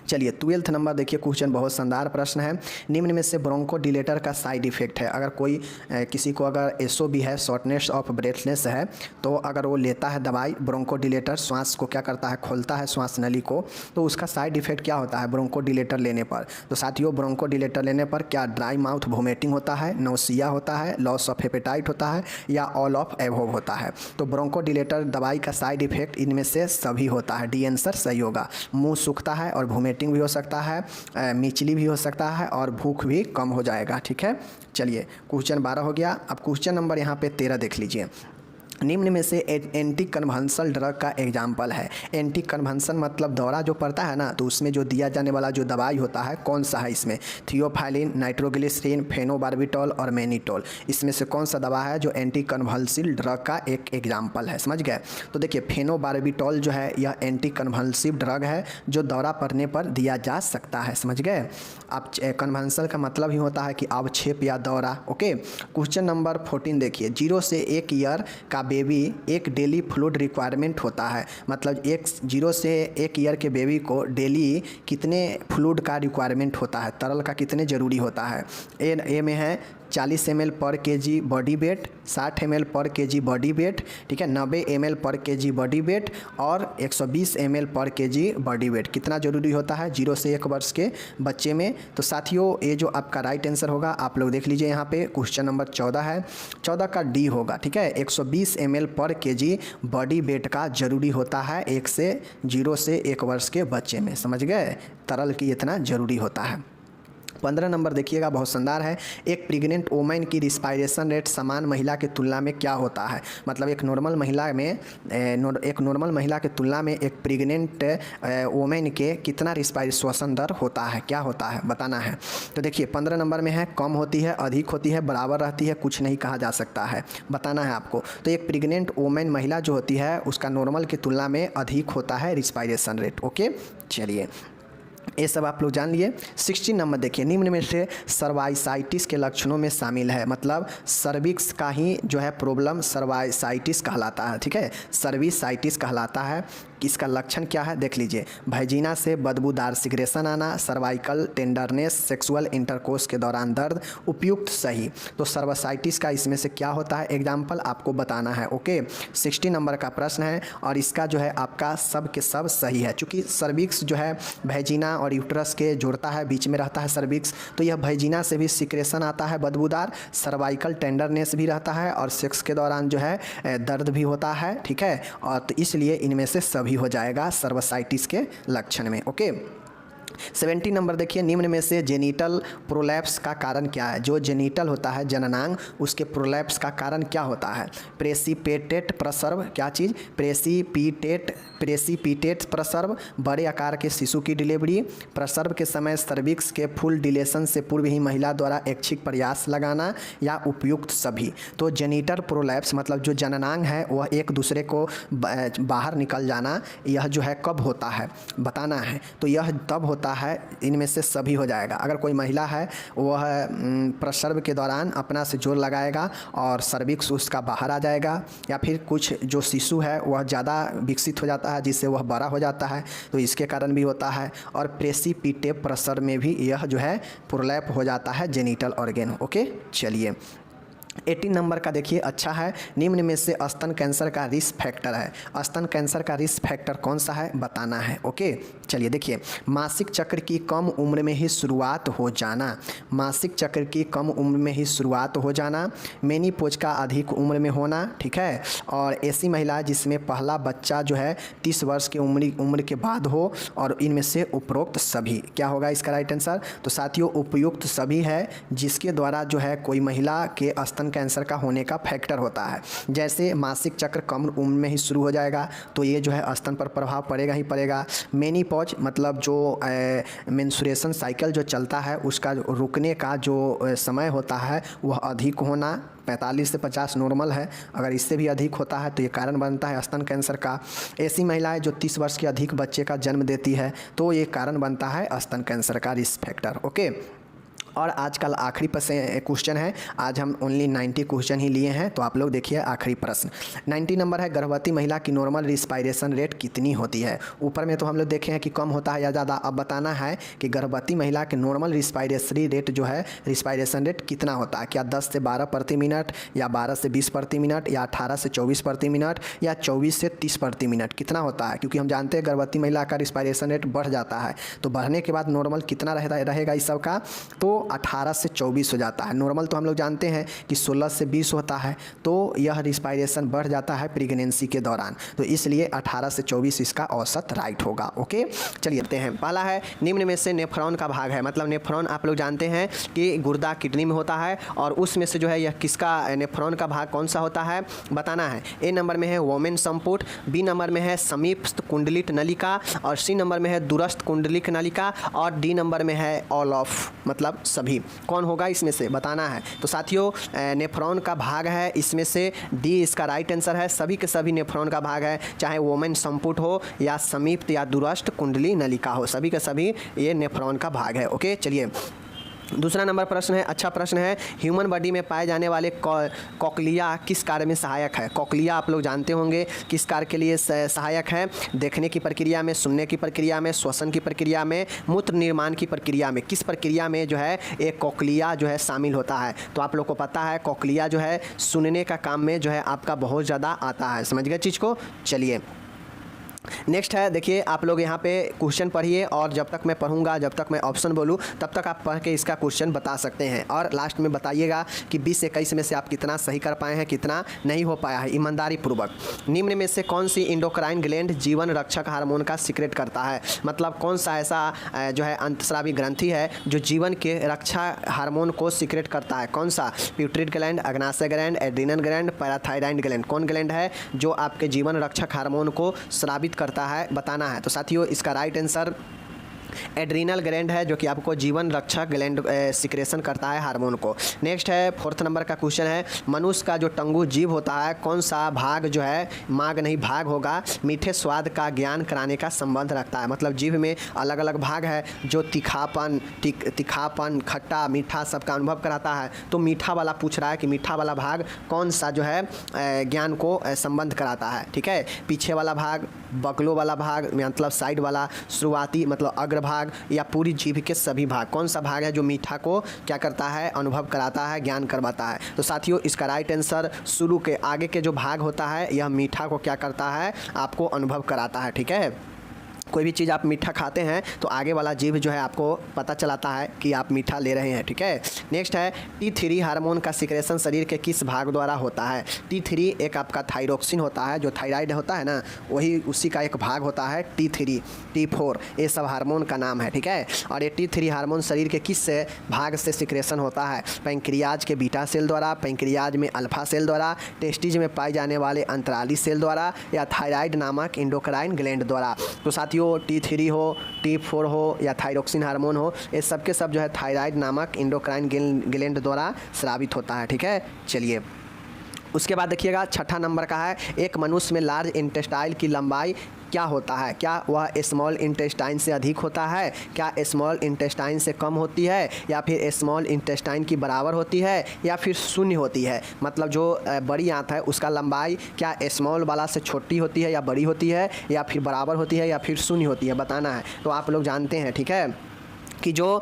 चलिए 12th नंबर देखिए, क्वेश्चन बहुत शानदार प्रश्न है। निम्न में से ब्रोंकोडिलेटर का साइड इफेक्ट है? अगर कोई किसी को अगर एसओबी है, शॉर्टनेस ऑफ ब्रेथनेस है, तो अगर वो लेता है दवाई ब्रोंकोडिलेटर, श्वास को क्या करता है? खोलता है श्वास नली को, तो उसका साइड इफेक्ट क्या होता है ब्रोंकोडिलेटर लेने पर? तो साथियों ब्रोंकोडिलेटर लेने पर क्या ड्राई माउथ, वोमिटिंग होता है, नौसिया होता है, लॉस ऑफ हेपेटाइट होता है, या ऑल ऑफ एबोव होता है? तो ब्रोंकोडिलेटर दवाई का साइड इफेक्ट इनमें से सभी होता है। डी आंसर सही होगा। मुँह सूखता है और वोमिटिंग भी हो सकता है, मिचली भी हो सकता है, और भूख भी कम हो जाएगा। ठीक है, चलिए क्वेश्चन 12 हो गया। अब क्वेश्चन नंबर यहाँ पे 13 देख लीजिए। निम्न में से एंटी कन्वल्सन ड्रग का एग्जाम्पल है? एंटी कन्वल्सन मतलब दौरा जो पड़ता है ना, तो उसमें जो दिया जाने वाला जो दवाई होता है कौन सा है इसमें? थियोफाइलिन, नाइट्रोग्लिसरीन, फेनोबार्बिटॉल और मैनिटोल। इसमें से कौन सा दवा है जो एंटी कन्वल्सिव ड्रग का एक एग्जाम्पल है? समझ गए? तो देखिए फेनोबार्बिटॉल जो है यह एंटी कन्वल्सिव ड्रग है जो दौरा पड़ने पर दिया जा सकता है। समझ गए? अब कन्वल्सन का मतलब ही होता है कि अवक्षेप या दौरा। ओके, क्वेश्चन नंबर 14 देखिए। 0 से 1 ईयर का बेबी एक डेली फ्लूइड रिक्वायरमेंट होता है, मतलब 0 से 1 ईयर के बेबी को डेली कितने फ्लूइड का रिक्वायरमेंट होता है, तरल का कितने ज़रूरी होता है? ए में है 40 ml पर केजी बॉडी वेट, 60 ml पर केजी बॉडी वेट, ठीक है, 90 ml पर केजी बॉडी वेट और 120 ml पर केजी बॉडी वेट। कितना ज़रूरी होता है 0 से 1 वर्ष के बच्चे में? तो साथियों ये जो आपका राइट आंसर होगा आप लोग देख लीजिए, यहाँ पे क्वेश्चन नंबर 14 है, 14 का डी होगा। ठीक है, 120 ml पर केजी बॉडी वेट का ज़रूरी होता है 0 से 1 वर्ष के बच्चे में। समझ गए? तरल की इतना ज़रूरी होता है। 15 नंबर देखिएगा, बहुत शानदार है। एक प्रेग्नेंट वोमेन की रिस्पायरेशन रेट समान महिला की तुलना में क्या होता है? मतलब एक नॉर्मल महिला के तुलना में एक प्रेग्नेंट वोमेन के कितना श्वसन दर होता है? क्या होता है बताना है। तो देखिए 15 नंबर में है कम होती है, अधिक होती है, बराबर रहती है, कुछ नहीं कहा जा सकता है, बताना है आपको। तो एक प्रेग्नेंट वोमेन महिला जो होती है उसका नॉर्मल की तुलना में अधिक होता है रिस्पायरेशन रेट। ओके, चलिए ये सब आप लोग जान लिए। 16 नंबर देखिए। निम्न में से सर्वाइसाइटिस के लक्षणों में शामिल है, मतलब सर्विक्स का ही जो है प्रॉब्लम सर्वाइसाइटिस कहलाता है। ठीक है, सर्विसाइटिस कहलाता है। कि इसका लक्षण क्या है देख लीजिए। वैजिना से बदबूदार सिक्रेशन आना, सर्वाइकल टेंडरनेस, सेक्सुअल इंटरकोर्स के दौरान दर्द, उपयुक्त सही। तो सर्वासाइटिस का इसमें से क्या होता है एग्जाम्पल आपको बताना है। ओके 60 नंबर का प्रश्न है और इसका जो है आपका सब के सब सही है। चूँकि सर्विक्स जो है वैजिना और यूट्रस के जोड़ता है, बीच में रहता है सर्विक्स, तो यह वैजिना से भी सिक्रेशन आता है बदबूदार, सर्वाइकल टेंडरनेस भी रहता है और सेक्स के दौरान जो है दर्द भी होता है। ठीक है, और तो इसलिए इनमें से सभी हो जाएगा सर्वासाइटिस के लक्षण में। ओके 70 नंबर देखिए, निम्न में से जेनिटल प्रोलैप्स का कारण क्या है। जो जेनिटल होता है जननांग, उसके प्रोलैप्स का कारण क्या होता है। प्रेसिपिटेट प्रसव, क्या चीज़, प्रेसिपिटेट प्रसव, बड़े आकार के शिशु की डिलीवरी, प्रसव के समय सर्विक्स के फुल डिलेशन से पूर्व ही महिला द्वारा ऐच्छिक प्रयास लगाना, या उपयुक्त सभी। तो जेनिटल प्रोलैप्स मतलब जो जननांग है वह एक दूसरे को बाहर निकल जाना, यह जो है कब होता है बताना है। तो यह तब होता है, इनमें से सभी हो जाएगा। अगर कोई महिला है वह प्रसव के दौरान अपना से जोर लगाएगा और सर्विक्स उसका बाहर आ जाएगा, या फिर कुछ जो शिशु है वह ज़्यादा विकसित हो जाता है जिससे वह बड़ा हो जाता है, तो इसके कारण भी होता है। और प्रेसिपिटेट प्रसव में भी यह जो है प्रोलैप हो जाता है जेनिटल ऑर्गेन। ओके चलिए 80 नंबर का देखिए, अच्छा है, निम्न में से स्तन कैंसर का रिस्क फैक्टर है। स्तन कैंसर का रिस्क फैक्टर कौन सा है बताना है। ओके चलिए देखिए, मासिक चक्र की कम उम्र में ही शुरुआत हो जाना, मासिक चक्र की कम उम्र में ही शुरुआत हो जाना, मेनिपोज का अधिक उम्र में होना। ठीक है, और ऐसी महिला जिसमें पहला बच्चा जो है 30 वर्ष की उम्र के बाद हो, और इनमें से उपरोक्त सभी। क्या होगा इसका राइट आंसर। तो साथियों उपयुक्त सभी है जिसके द्वारा जो है कोई महिला के स्तन कैंसर का होने का फैक्टर होता है। जैसे मासिक चक्र कम उम्र में ही शुरू हो जाएगा तो ये जो है स्तन पर प्रभाव पड़ेगा ही पड़ेगा। मेनिपॉज मतलब जो मेंस्ट्रुएशन साइकिल जो चलता है उसका रुकने का जो समय होता है वह अधिक होना, 45 से 50 नॉर्मल है, अगर इससे भी अधिक होता है तो ये कारण बनता है स्तन कैंसर का। ऐसी महिलाएं जो 30 वर्ष के अधिक बच्चे का जन्म देती है तो ये कारण बनता है स्तन कैंसर का रिस्क फैक्टर। ओके, और आजकल आखिरी क्वेश्चन है, आज हम ओनली 90 क्वेश्चन ही लिए हैं, तो आप लोग देखिए आखिरी प्रश्न 90 नंबर है, गर्भवती महिला की नॉर्मल रिस्पायरेशन रेट कितनी होती है। ऊपर में तो हम लोग देखे हैं कि कम होता है या ज़्यादा, अब बताना है कि गर्भवती महिला के नॉर्मल रिस्पायरेटरी रेट जो है रिस्पायरेशन रेट कितना होता है। क्या 10 से 12 प्रति मिनट, या 12 से 20 प्रति मिनट, या 18 से 24 प्रति मिनट, या 24 से 30 प्रति मिनट, कितना होता है। क्योंकि हम जानते हैं गर्भवती महिला का रिस्पायरेशन रेट बढ़ जाता है, तो बढ़ने के बाद नॉर्मल कितना रहेगा इस सब का, तो 18 से 24 हो जाता है। नॉर्मल तो हम लोग जानते हैं कि 16 से 20 होता है, तो यह रिस्पायरेशन बढ़ जाता है प्रेगनेंसी के दौरान, तो इसलिए 18 से 24 इसका औसत राइट होगा। ओके चलिए देखते हैं, पहला है निम्न में से नेफ्रॉन का भाग है। मतलब नेफ्रॉन आप लोग जानते हैं कि गुर्दा किडनी में होता है, और उसमें से जो है यह किसका नेफ्रॉन का भाग कौन सा होता है बताना है। ए नंबर में है वोमेन संपुट, बी नंबर में है समीपस्थ कुंडलित नलिका, और सी नंबर में है दूरस्थ कुंडलिक नलिका, और डी नंबर में है ऑल ऑफ, मतलब सभी। कौन होगा इसमें से बताना है। तो साथियों नेफ्रॉन का भाग है इसमें से डी इसका राइट आंसर है। सभी के सभी नेफ्रॉन का भाग है, चाहे वोमेन संपुट हो या समीप या दूरस्थ कुंडली नलिका हो, सभी के सभी ये नेफ्रॉन का भाग है। ओके चलिए दूसरा नंबर प्रश्न है, अच्छा प्रश्न है, ह्यूमन बॉडी में पाए जाने वाले कॉकलिया किस कार्य में सहायक है। कॉकलिया आप लोग जानते होंगे किस कार्य के लिए सहायक है। देखने की प्रक्रिया में, सुनने की प्रक्रिया में, श्वसन की प्रक्रिया में, मूत्र निर्माण की प्रक्रिया में, किस प्रक्रिया में जो है एक कॉकलिया जो है शामिल होता है। तो आप लोग को पता है कॉकलिया जो है सुनने का काम में जो है आपका बहुत ज़्यादा आता है। समझ गए चीज़ को। चलिए नेक्स्ट है, देखिए आप लोग यहाँ पे क्वेश्चन पढ़िए, और जब तक मैं पढ़ूंगा, जब तक मैं ऑप्शन बोलूँ तब तक आप पढ़ के इसका क्वेश्चन बता सकते हैं, और लास्ट में बताइएगा कि 20 से 21 में से आप कितना सही कर पाए हैं, कितना नहीं हो पाया है ईमानदारी पूर्वक। निम्न में से कौन सी इंडोक्राइन ग्लैंड जीवन रक्षक हार्मोन का सीक्रेट करता है। मतलब कौन सा ऐसा जो है अंतस्रावी ग्रंथि है जो जीवन के रक्षा हार्मोन को सीक्रेट करता है। कौन सा, प्यूटरिड ग्लैंड, अग्नाशय gland, adrenal gland, parathyroid gland, कौन ग्लैंड है जो आपके जीवन रक्षक हार्मोन को स्रावित करता है बताना है। तो साथियों इसका राइट आंसर एड्रीनल ग्लैंड है, जो कि आपको जीवन रक्षक ग्लैंड सिक्रेशन करता है हार्मोन को। नेक्स्ट है, फोर्थ नंबर का क्वेश्चन है, मनुष्य का जो टंगू जीव होता है कौन सा भाग जो है, माग नहीं भाग होगा, मीठे स्वाद का ज्ञान कराने का संबंध रखता है। मतलब जीभ में अलग अलग भाग है जो तीखापन, खट्टा, मीठा सबका अनुभव कराता है। तो मीठा वाला पूछ रहा है कि मीठा वाला भाग कौन सा जो है ज्ञान को संबंध कराता है। ठीक है, पीछे वाला भाग, बगलों वाला भाग मतलब साइड वाला, शुरुआती मतलब अग्रभाग, या पूरी जीभ के सभी भाग? कौन सा भाग है जो मीठा को क्या करता है, अनुभव कराता है, ज्ञान करवाता है? तो साथियों इसका राइट आंसर शुरू के आगे के जो भाग होता है यह मीठा को क्या करता है, आपको अनुभव कराता है। ठीक है, कोई भी चीज़ आप मीठा खाते हैं तो आगे वाला जीभ जो है आपको पता चलाता है कि आप मीठा ले रहे हैं। ठीक है, नेक्स्ट है T3 हार्मोन का सिक्रेशन शरीर के किस भाग द्वारा होता है? T3 एक आपका थायरोक्सिन होता है, जो थायराइड होता है ना, वही उसी का एक भाग होता है T3, T4, ये सब हार्मोन का नाम है। ठीक है, और ये T3 हार्मोन शरीर के किस भाग से सिक्रेशन होता है? पैंक्रियाज के बीटा सेल द्वारा, पैंक्रियाज में अल्फा सेल द्वारा, टेस्टिज में पाए जाने वाले अंतराली सेल द्वारा, या थायराइड नामक इंडोक्राइन ग्लैंड द्वारा? तो साथियों T3 हो, T4 हो या थायरोक्सिन हार्मोन हो, ये सब के सब जो है थायराइड नामक इंडोक्राइन ग्लैंड द्वारा स्रावित होता है। ठीक है, चलिए उसके बाद देखिएगा छठा नंबर का है, एक मनुष्य में लार्ज इंटेस्टाइल की लंबाई क्या होता है? क्या वह स्मॉल इंटेस्टाइन से अधिक होता है? क्या स्मॉल इंटेस्टाइन से कम होती है? या फिर स्मॉल इंटेस्टाइन की बराबर होती है? या फिर शून्य होती है? मतलब जो बड़ी आंत है उसका लंबाई क्या स्मॉल वाला से छोटी होती है या बड़ी होती है, या फिर बराबर होती है, या फिर शून्य होती है, बताना है। तो आप लोग जानते हैं, ठीक है, कि जो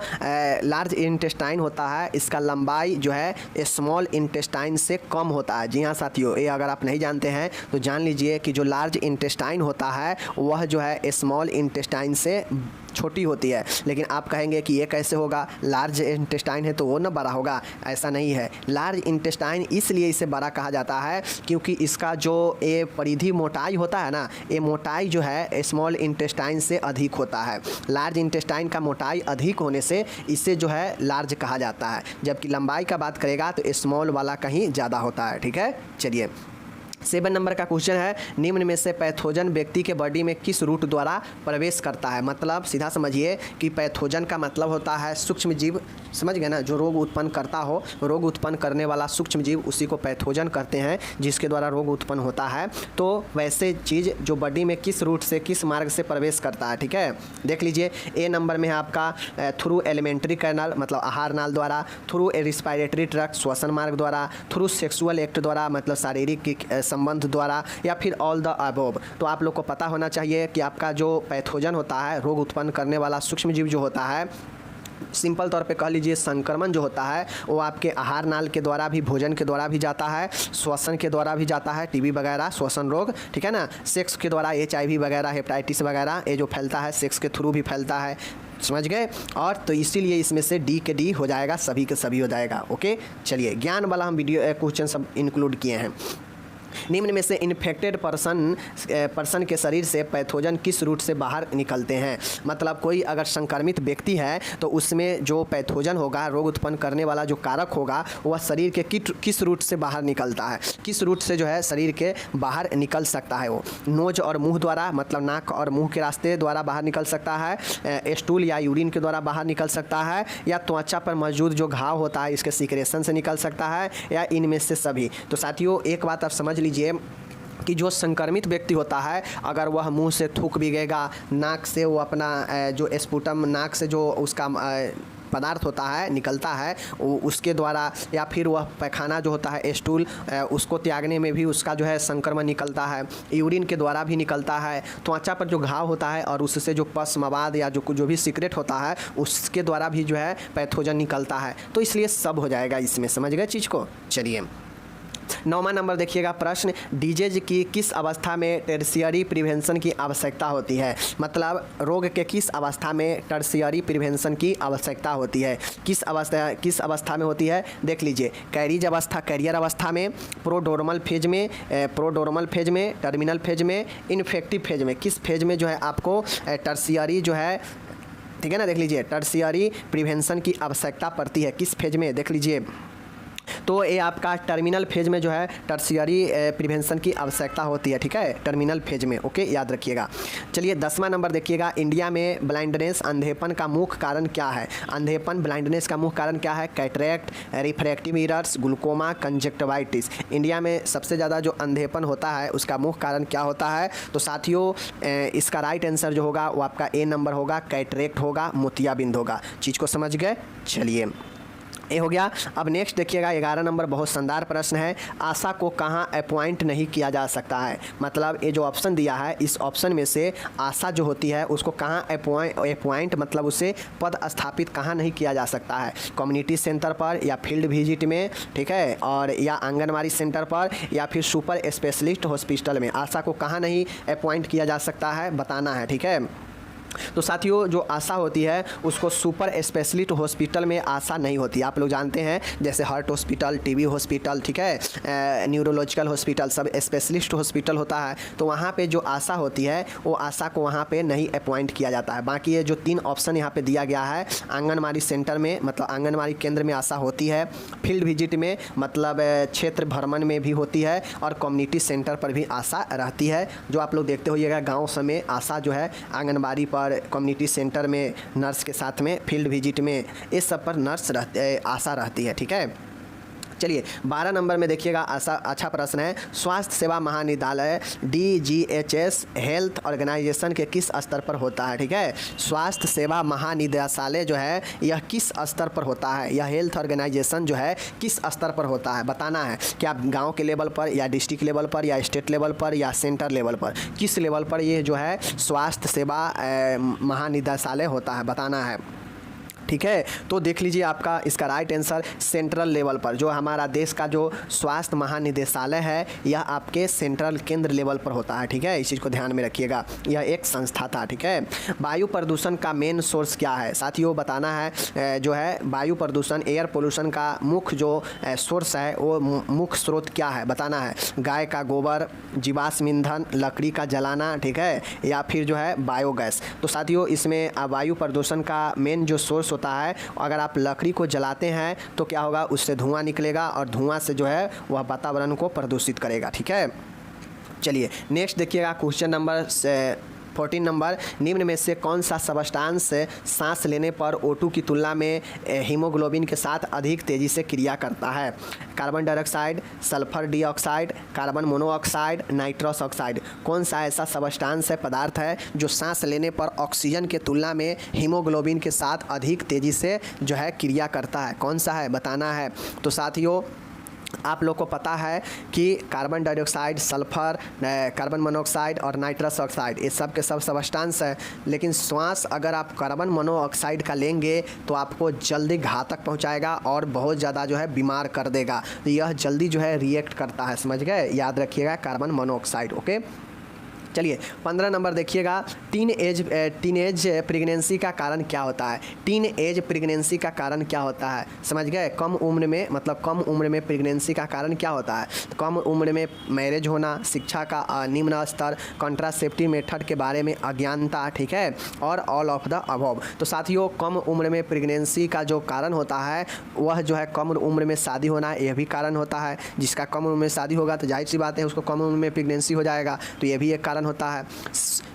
लार्ज इंटेस्टाइन होता है इसका लंबाई जो है स्मॉल इंटेस्टाइन से कम होता है। जी हाँ साथियों, ये अगर आप नहीं जानते हैं तो जान लीजिए कि जो लार्ज इंटेस्टाइन होता है वह जो है स्मॉल इंटेस्टाइन से छोटी होती है। लेकिन आप कहेंगे कि ये कैसे होगा, लार्ज इंटेस्टाइन है तो वो ना बड़ा होगा, ऐसा नहीं है। लार्ज इंटेस्टाइन इसलिए इसे बड़ा कहा जाता है क्योंकि इसका जो ये परिधि मोटाई होता है ना, ये मोटाई जो है स्मॉल इंटेस्टाइन से अधिक होता है। लार्ज इंटेस्टाइन का मोटाई अधिक होने से इसे जो है लार्ज कहा जाता है, जबकि लंबाई का बात करेगा तो स्मॉल वाला कहीं ज़्यादा होता है। ठीक है, चलिए 7 नंबर का क्वेश्चन है, निम्न में से पैथोजन व्यक्ति के बॉडी में किस रूट द्वारा प्रवेश करता है? मतलब सीधा समझिए कि पैथोजन का मतलब होता है सूक्ष्म जीव, समझ गए ना, जो रोग उत्पन्न करता हो, रोग उत्पन्न करने वाला सूक्ष्म जीव, उसी को पैथोजन करते हैं, जिसके द्वारा रोग उत्पन्न होता है। तो वैसे चीज़ जो बॉडी में किस रूट से, किस मार्ग से प्रवेश करता है, ठीक है, देख लीजिए। ए नंबर में है आपका थ्रू एलिमेंट्री कैनाल मतलब आहार नाल द्वारा, थ्रू रिस्पायरेटरी ट्रैक्ट श्वसन मार्ग द्वारा, थ्रू सेक्सुअल एक्ट द्वारा मतलब शारीरिक संबंध द्वारा, या फिर ऑल द अबव। तो आप लोग को पता होना चाहिए कि आपका जो पैथोजन होता है, रोग उत्पन्न करने वाला सूक्ष्म जीव जो होता है, सिंपल तौर पे कह लीजिए संक्रमण जो होता है वो आपके आहार नाल के द्वारा भी, भोजन के द्वारा भी जाता है, श्वसन के द्वारा भी जाता है, टीबी वगैरह श्वसन रोग, ठीक है ना, सेक्स के द्वारा HIV वगैरह, हेपेटाइटिस वगैरह, ये जो फैलता है सेक्स के थ्रू भी फैलता है, समझ गए। और तो इसीलिए इसमें से D के D हो जाएगा, सभी के सभी हो जाएगा। ओके, चलिए ज्ञान वाला हम वीडियो क्वेश्चन सब इंक्लूड किए हैं। निम्न में से इन्फेक्टेड पर्सन के शरीर से पैथोजन किस रूट से बाहर निकलते हैं? मतलब कोई अगर संक्रमित व्यक्ति है तो उसमें जो पैथोजन होगा, रोग उत्पन्न करने वाला जो कारक होगा, वह शरीर के किस रूट से बाहर निकलता है, किस रूट से जो है शरीर के बाहर निकल सकता है? वो नोज और मुंह द्वारा मतलब नाक और मुंह के रास्ते द्वारा बाहर निकल सकता है, स्टूल या यूरिन के द्वारा बाहर निकल सकता है, या त्वचा पर मौजूद जो घाव होता है इसके सीक्रेशन से निकल सकता है, या इनमें से सभी। तो साथियों एक बात आप समझ लीजिए कि जो संक्रमित व्यक्ति होता है अगर वह मुंह से थूक भीगेगा, नाक से वो अपना जो स्पुटम, नाक से जो उसका पदार्थ होता है निकलता है उसके द्वारा, या फिर वह पैखाना जो होता है स्टूल, उसको त्यागने में भी उसका जो है संक्रमण निकलता है, यूरिन के द्वारा भी निकलता है, त्वचा पर जो घाव होता है और उससे जो पस मवाद या जो भी सीक्रेट होता है उसके द्वारा भी जो है पैथोजन निकलता है। तो इसलिए सब हो जाएगा इसमें, समझ गए चीज़ को। चलिए 9वां नंबर देखिएगा प्रश्न, डिजीज की किस अवस्था में टर्शियरी प्रिवेंशन की आवश्यकता होती है? मतलब रोग के किस अवस्था में टर्शियरी प्रिवेंशन की आवश्यकता होती है? किस अवस्था में होती है? देख लीजिए, कैरिज अवस्था, कैरियर अवस्था में, प्रोडोर्मल फेज में, टर्मिनल फेज में, इन्फेक्टिव फेज में। किस फेज में जो है आपको टर्शियरी जो है, ठीक है ना, देख लीजिए टर्शियरी प्रिवेंशन की आवश्यकता पड़ती है, किस फेज में, देख लीजिए। तो ये आपका टर्मिनल फेज में जो है टर्शियरी प्रिवेंशन की आवश्यकता होती है, ठीक है, टर्मिनल फेज में। ओके, याद रखिएगा। चलिए 10वां नंबर देखिएगा, इंडिया में ब्लाइंडनेस अंधेपन का मुख्य कारण क्या है? अंधेपन ब्लाइंडनेस का मुख्य कारण क्या है? Cataract, refractive errors, glaucoma, conjunctivitis. India में सबसे ज़्यादा जो अंधेपन होता है उसका मुख्य कारण क्या होता है? तो साथियों इसका राइट आंसर जो होगा वो आपका A नंबर होगा, कैटरेक्ट होगा, मोतियाबिंद होगा। चीज़ को समझ गए। चलिए ये हो गया। अब नेक्स्ट देखिएगा 11 नंबर, बहुत शानदार प्रश्न है। आशा को कहाँ अपॉइंट नहीं किया जा सकता है, मतलब ये जो ऑप्शन दिया है इस ऑप्शन में से आशा जो होती है उसको कहाँ अपॉइंट मतलब उसे पद स्थापित कहाँ नहीं किया जा सकता है, कम्युनिटी सेंटर पर या फील्ड विजिट में, ठीक है, और या आंगनबाड़ी सेंटर पर या फिर सुपर स्पेशलिस्ट हॉस्पिटल में। आशा को कहाँ नहीं अपॉइंट किया जा सकता है बताना है, ठीक है। तो साथियों जो आशा होती है उसको सुपर स्पेशलिस्ट हॉस्पिटल में आशा नहीं होती। आप लोग जानते हैं जैसे हार्ट हॉस्पिटल, टीबी हॉस्पिटल, ठीक है, न्यूरोलॉजिकल हॉस्पिटल, सब स्पेशलिस्ट हॉस्पिटल होता है, तो वहाँ पे जो आशा होती है वो आशा को वहाँ पे नहीं अपॉइंट किया जाता है। बाकी ये जो 3 ऑप्शन यहाँ पे दिया गया है, आंगनबाड़ी सेंटर में मतलब आंगनबाड़ी केंद्र में आशा होती है, फील्ड विजिट में मतलब क्षेत्र भ्रमण में भी होती है, और कम्युनिटी सेंटर पर भी आशा रहती है। जो आप लोग देखते होइएगा गाँव समय आशा जो है आंगनबाड़ी पर, कम्युनिटी सेंटर में नर्स के साथ में, फील्ड विजिट में, इस सब पर नर्स आशा रहती है, ठीक है। चलिए 12 नंबर में देखिएगा, अच्छा प्रश्न है। स्वास्थ्य सेवा महानिदेशालय DGHS हेल्थ ऑर्गेनाइजेशन के किस स्तर पर होता है, ठीक है। स्वास्थ्य सेवा महानिदेशालय जो है यह किस स्तर पर होता है, यह हेल्थ ऑर्गेनाइजेशन जो है किस स्तर पर होता है बताना है। क्या गांव के लेवल पर या डिस्ट्रिक्ट लेवल पर या स्टेट लेवल पर या सेंटर लेवल पर, किस लेवल पर ये जो है स्वास्थ्य सेवा महानिदेशालय होता है बताना है, ठीक है। तो देख लीजिए आपका इसका राइट आंसर सेंट्रल लेवल पर, जो हमारा देश का जो स्वास्थ्य महानिदेशालय है यह आपके सेंट्रल केंद्र लेवल पर होता है, ठीक है। इस चीज़ को ध्यान में रखिएगा, यह एक संस्था था, ठीक है। वायु प्रदूषण का मेन सोर्स क्या है साथियों बताना है। जो है वायु प्रदूषण, एयर पोल्यूशन का मुख्य जो सोर्स है वो मुख्य स्रोत क्या है बताना है। गाय का गोबर, जीवाश्म ईंधन, लकड़ी का जलाना, ठीक है, या फिर जो है बायोगैस। तो साथियों इसमें वायु प्रदूषण का मेन जो सोर्स होता है, अगर आप लकड़ी को जलाते हैं तो क्या होगा, उससे धुआं निकलेगा और धुआं से जो है वह वातावरण को प्रदूषित करेगा, ठीक है। चलिए नेक्स्ट देखिएगा क्वेश्चन नंबर 14 नंबर, निम्न में से कौन सा सबस्टांस सांस लेने पर O2 की तुलना में हीमोग्लोबिन के साथ अधिक तेज़ी से क्रिया करता है। Carbon dioxide, sulphur dioxide, carbon monoxide, nitrous oxide. कौन सा ऐसा सबस्टांस है, पदार्थ है जो सांस लेने पर ऑक्सीजन के तुलना में हीमोग्लोबिन के साथ अधिक तेज़ी से जो है क्रिया करता है, कौन सा है बताना है। तो साथियों आप लोग को पता है कि carbon dioxide, sulphur, carbon monoxide और नाइट्रस ऑक्साइड ये सब के सब सबस्टांस है, लेकिन श्वास अगर आप कार्बन मोनोऑक्साइड का लेंगे तो आपको जल्दी घातक पहुंचाएगा और बहुत ज़्यादा जो है बीमार कर देगा। तो यह जल्दी जो है रिएक्ट करता है, समझ गए, याद रखिएगा कार्बन मोनोऑक्साइड, ओके। चलिए 15 नंबर देखिएगा, टीन एज प्रेगनेंसी का कारण क्या होता है। टीन एज प्रेगनेंसी का कारण क्या होता है, समझ गए। कम उम्र में मतलब कम उम्र में प्रेगनेंसी का कारण क्या होता है। तो कम उम्र में मैरिज होना, शिक्षा का निम्न स्तर, कॉन्ट्रासेप्टिव मेथड के बारे में अज्ञानता, ठीक है, और ऑल ऑफ द अबव। तो साथियों कम उम्र में प्रेगनेंसी का जो कारण होता है वह जो है कम उम्र में शादी होना, यह भी कारण होता है। जिसका कम उम्र में शादी होगा तो जाहिर सी बात है उसको कम उम्र में प्रेगनेंसी हो जाएगा, तो यह भी एक कारण होता है।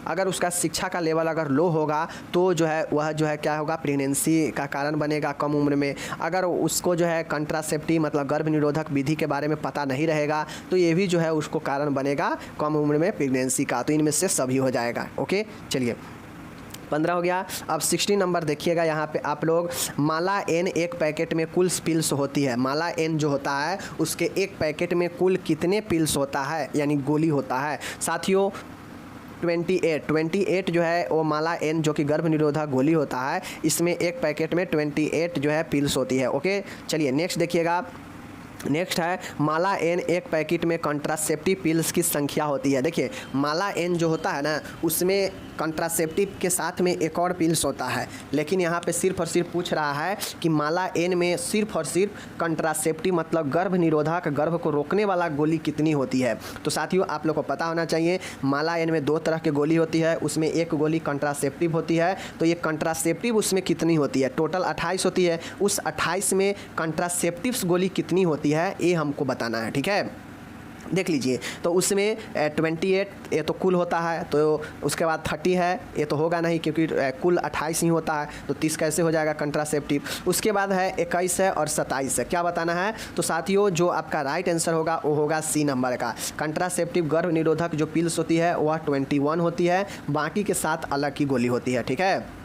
अगर उसका शिक्षा का लेवल अगर लो होगा तो जो है वह जो है क्या होगा, प्रेगनेंसी का कारण बनेगा कम उम्र में। अगर उसको जो है कंट्रासेप्टिव मतलब गर्भ निरोधक विधि के बारे में पता नहीं रहेगा तो ये भी जो है उसको कारण बनेगा कम उम्र में प्रेगनेंसी का। तो इनमें से सभी हो जाएगा, ओके। चलिए 15 हो गया। अब 16 नंबर देखिएगा, यहाँ पे आप लोग माला एन एक पैकेट में कुल पिल्स होती है। माला एन जो होता है उसके एक पैकेट में कुल कितने पिल्स होता है, यानी गोली होता है साथियों। 28 जो है वो माला एन जो कि गर्भ निरोधक गोली होता है, इसमें एक पैकेट में 28 जो है पिल्स होती है, ओके। चलिए नेक्स्ट देखिएगा, नेक्स्ट है माला एन एक पैकेट में कंट्रासेप्टिव पिल्स की संख्या होती है। देखिए माला एन जो होता है ना उसमें कंट्रासेप्टिव के साथ में एक और पिल्स होता है, लेकिन यहाँ पे सिर्फ और सिर्फ पूछ रहा है कि माला एन में सिर्फ और सिर्फ कंट्रासेप्टिव मतलब गर्भ निरोधक, गर्भ को रोकने वाला गोली कितनी होती है। तो साथियों आप लोग को पता होना चाहिए माला एन में 2 तरह की गोली होती है, उसमें एक गोली कंट्रासेप्टिव होती है। तो ये कंट्रासेप्टिव उसमें कितनी होती है, टोटल 28 होती है, उस 28 में कंट्रासेप्टिव गोली कितनी होती है ये हमको बताना है, ठीक है। देख लीजिए तो उसमें 28 ये तो कुल होता है, तो उसके बाद 30 है, ये तो होगा नहीं क्योंकि कुल 28 ही होता है, तो 30 कैसे हो जाएगा कंट्रासेप्टिव। उसके बाद है 21 है और 27 है, क्या बताना है। तो साथियों जो आपका राइट आंसर होगा वो होगा सी नंबर का। कंट्रासेप्टिव गर्भ निरोधक जो पिल्स होती है वह 21 होती है, बाकी के साथ अलग की गोली होती है, ठीक है।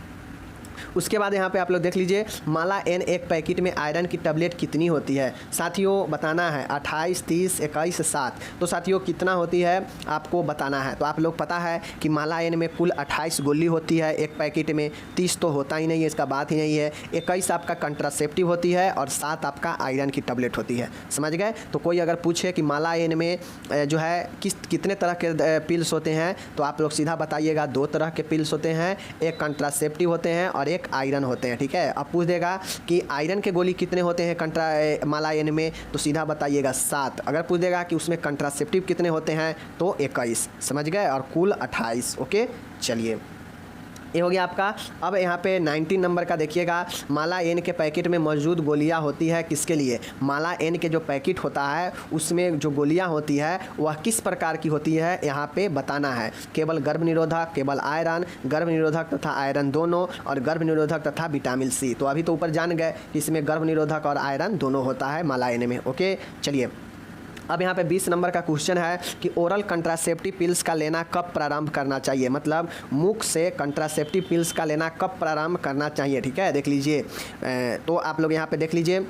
उसके बाद यहाँ पे आप लोग देख लीजिए माला एन एक पैकेट में आयरन की टैबलेट कितनी होती है साथियों, बताना है 28, 30, 21, 7। तो साथियों कितना होती है आपको बताना है। तो आप लोग पता है कि माला एन में कुल 28 गोली होती है एक पैकेट में, 30 तो होता ही नहीं है, इसका बात ही नहीं है। 21 आपका कंट्रासेप्टिव होती है और 7 आपका आयरन की टैबलेट होती है, समझ गए। तो कोई अगर पूछे कि माला एन में जो है कितने तरह के पिल्स होते हैं, तो आप लोग सीधा बताइएगा 2 तरह के पिल्स होते हैं, एक कंट्रासेप्टिव होते हैं और एक आयरन होते हैं, ठीक है। अब पूछ देगा कि आयरन के गोली कितने होते हैं माला एन में, तो सीधा बताइएगा 7। अगर पूछ देगा कि उसमें कंट्रासेप्टिव कितने होते हैं तो 21, समझ गए, और कुल 28। ओके, चलिए ये हो गया आपका। अब यहाँ पे 19 नंबर का देखिएगा, माला एन के पैकेट में मौजूद गोलियाँ होती है किसके लिए। माला एन के जो पैकेट होता है उसमें जो गोलियाँ होती है वह किस प्रकार की होती है यहाँ पे बताना है। केवल गर्भ निरोधक, केवल आयरन, गर्भ निरोधक तथा आयरन दोनों, और गर्भ निरोधक तथा विटामिन सी। तो अभी तो ऊपर जान गए कि इसमें गर्भ निरोधक और आयरन दोनों होता है माला एन में। ओके, चलिए अब यहाँ पे 20 नंबर का क्वेश्चन है कि ओरल कंट्रासेप्टिव पिल्स का लेना कब प्रारंभ करना चाहिए, मतलब मुख से कंट्रासेप्टिव पिल्स का लेना कब प्रारंभ करना चाहिए, ठीक है। देख लीजिए, तो आप लोग यहाँ पे देख लीजिए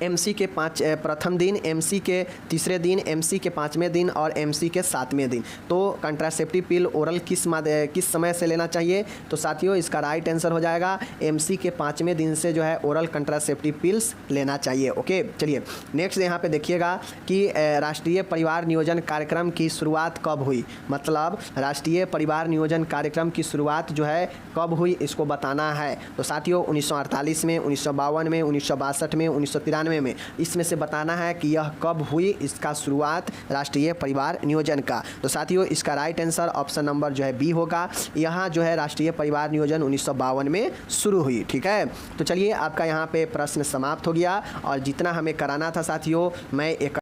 MC के प्रथम दिन, MC के तीसरे दिन, MC के 5वें दिन और MC के 7वें दिन। तो कंट्रासेप्टिव पिल ओरल किस समय से लेना चाहिए, तो साथियों इसका राइट आंसर हो जाएगा MC के 5वें दिन से जो है ओरल कंट्रासेप्टिव पिल्स लेना चाहिए। ओके, चलिए नेक्स्ट यहाँ पे देखिएगा कि राष्ट्रीय परिवार नियोजन कार्यक्रम की शुरुआत कब हुई, मतलब राष्ट्रीय परिवार नियोजन कार्यक्रम की शुरुआत जो है कब हुई इसको बताना है। तो साथियों 1948 में, 1952 में, 1962 में, 1993 में, इसमें से बताना है कि यह कब हुई इसका शुरुआत राष्ट्रीय परिवार नियोजन का। तो साथियों इसका राइट आंसर ऑप्शन नंबर जो है बी होगा। यहाँ जो है राष्ट्रीय परिवार नियोजन 1952 में शुरू हुई, ठीक है। तो चलिए आपका यहाँ पे प्रश्न समाप्त हो गया, और जितना हमें कराना था साथियों मैं एक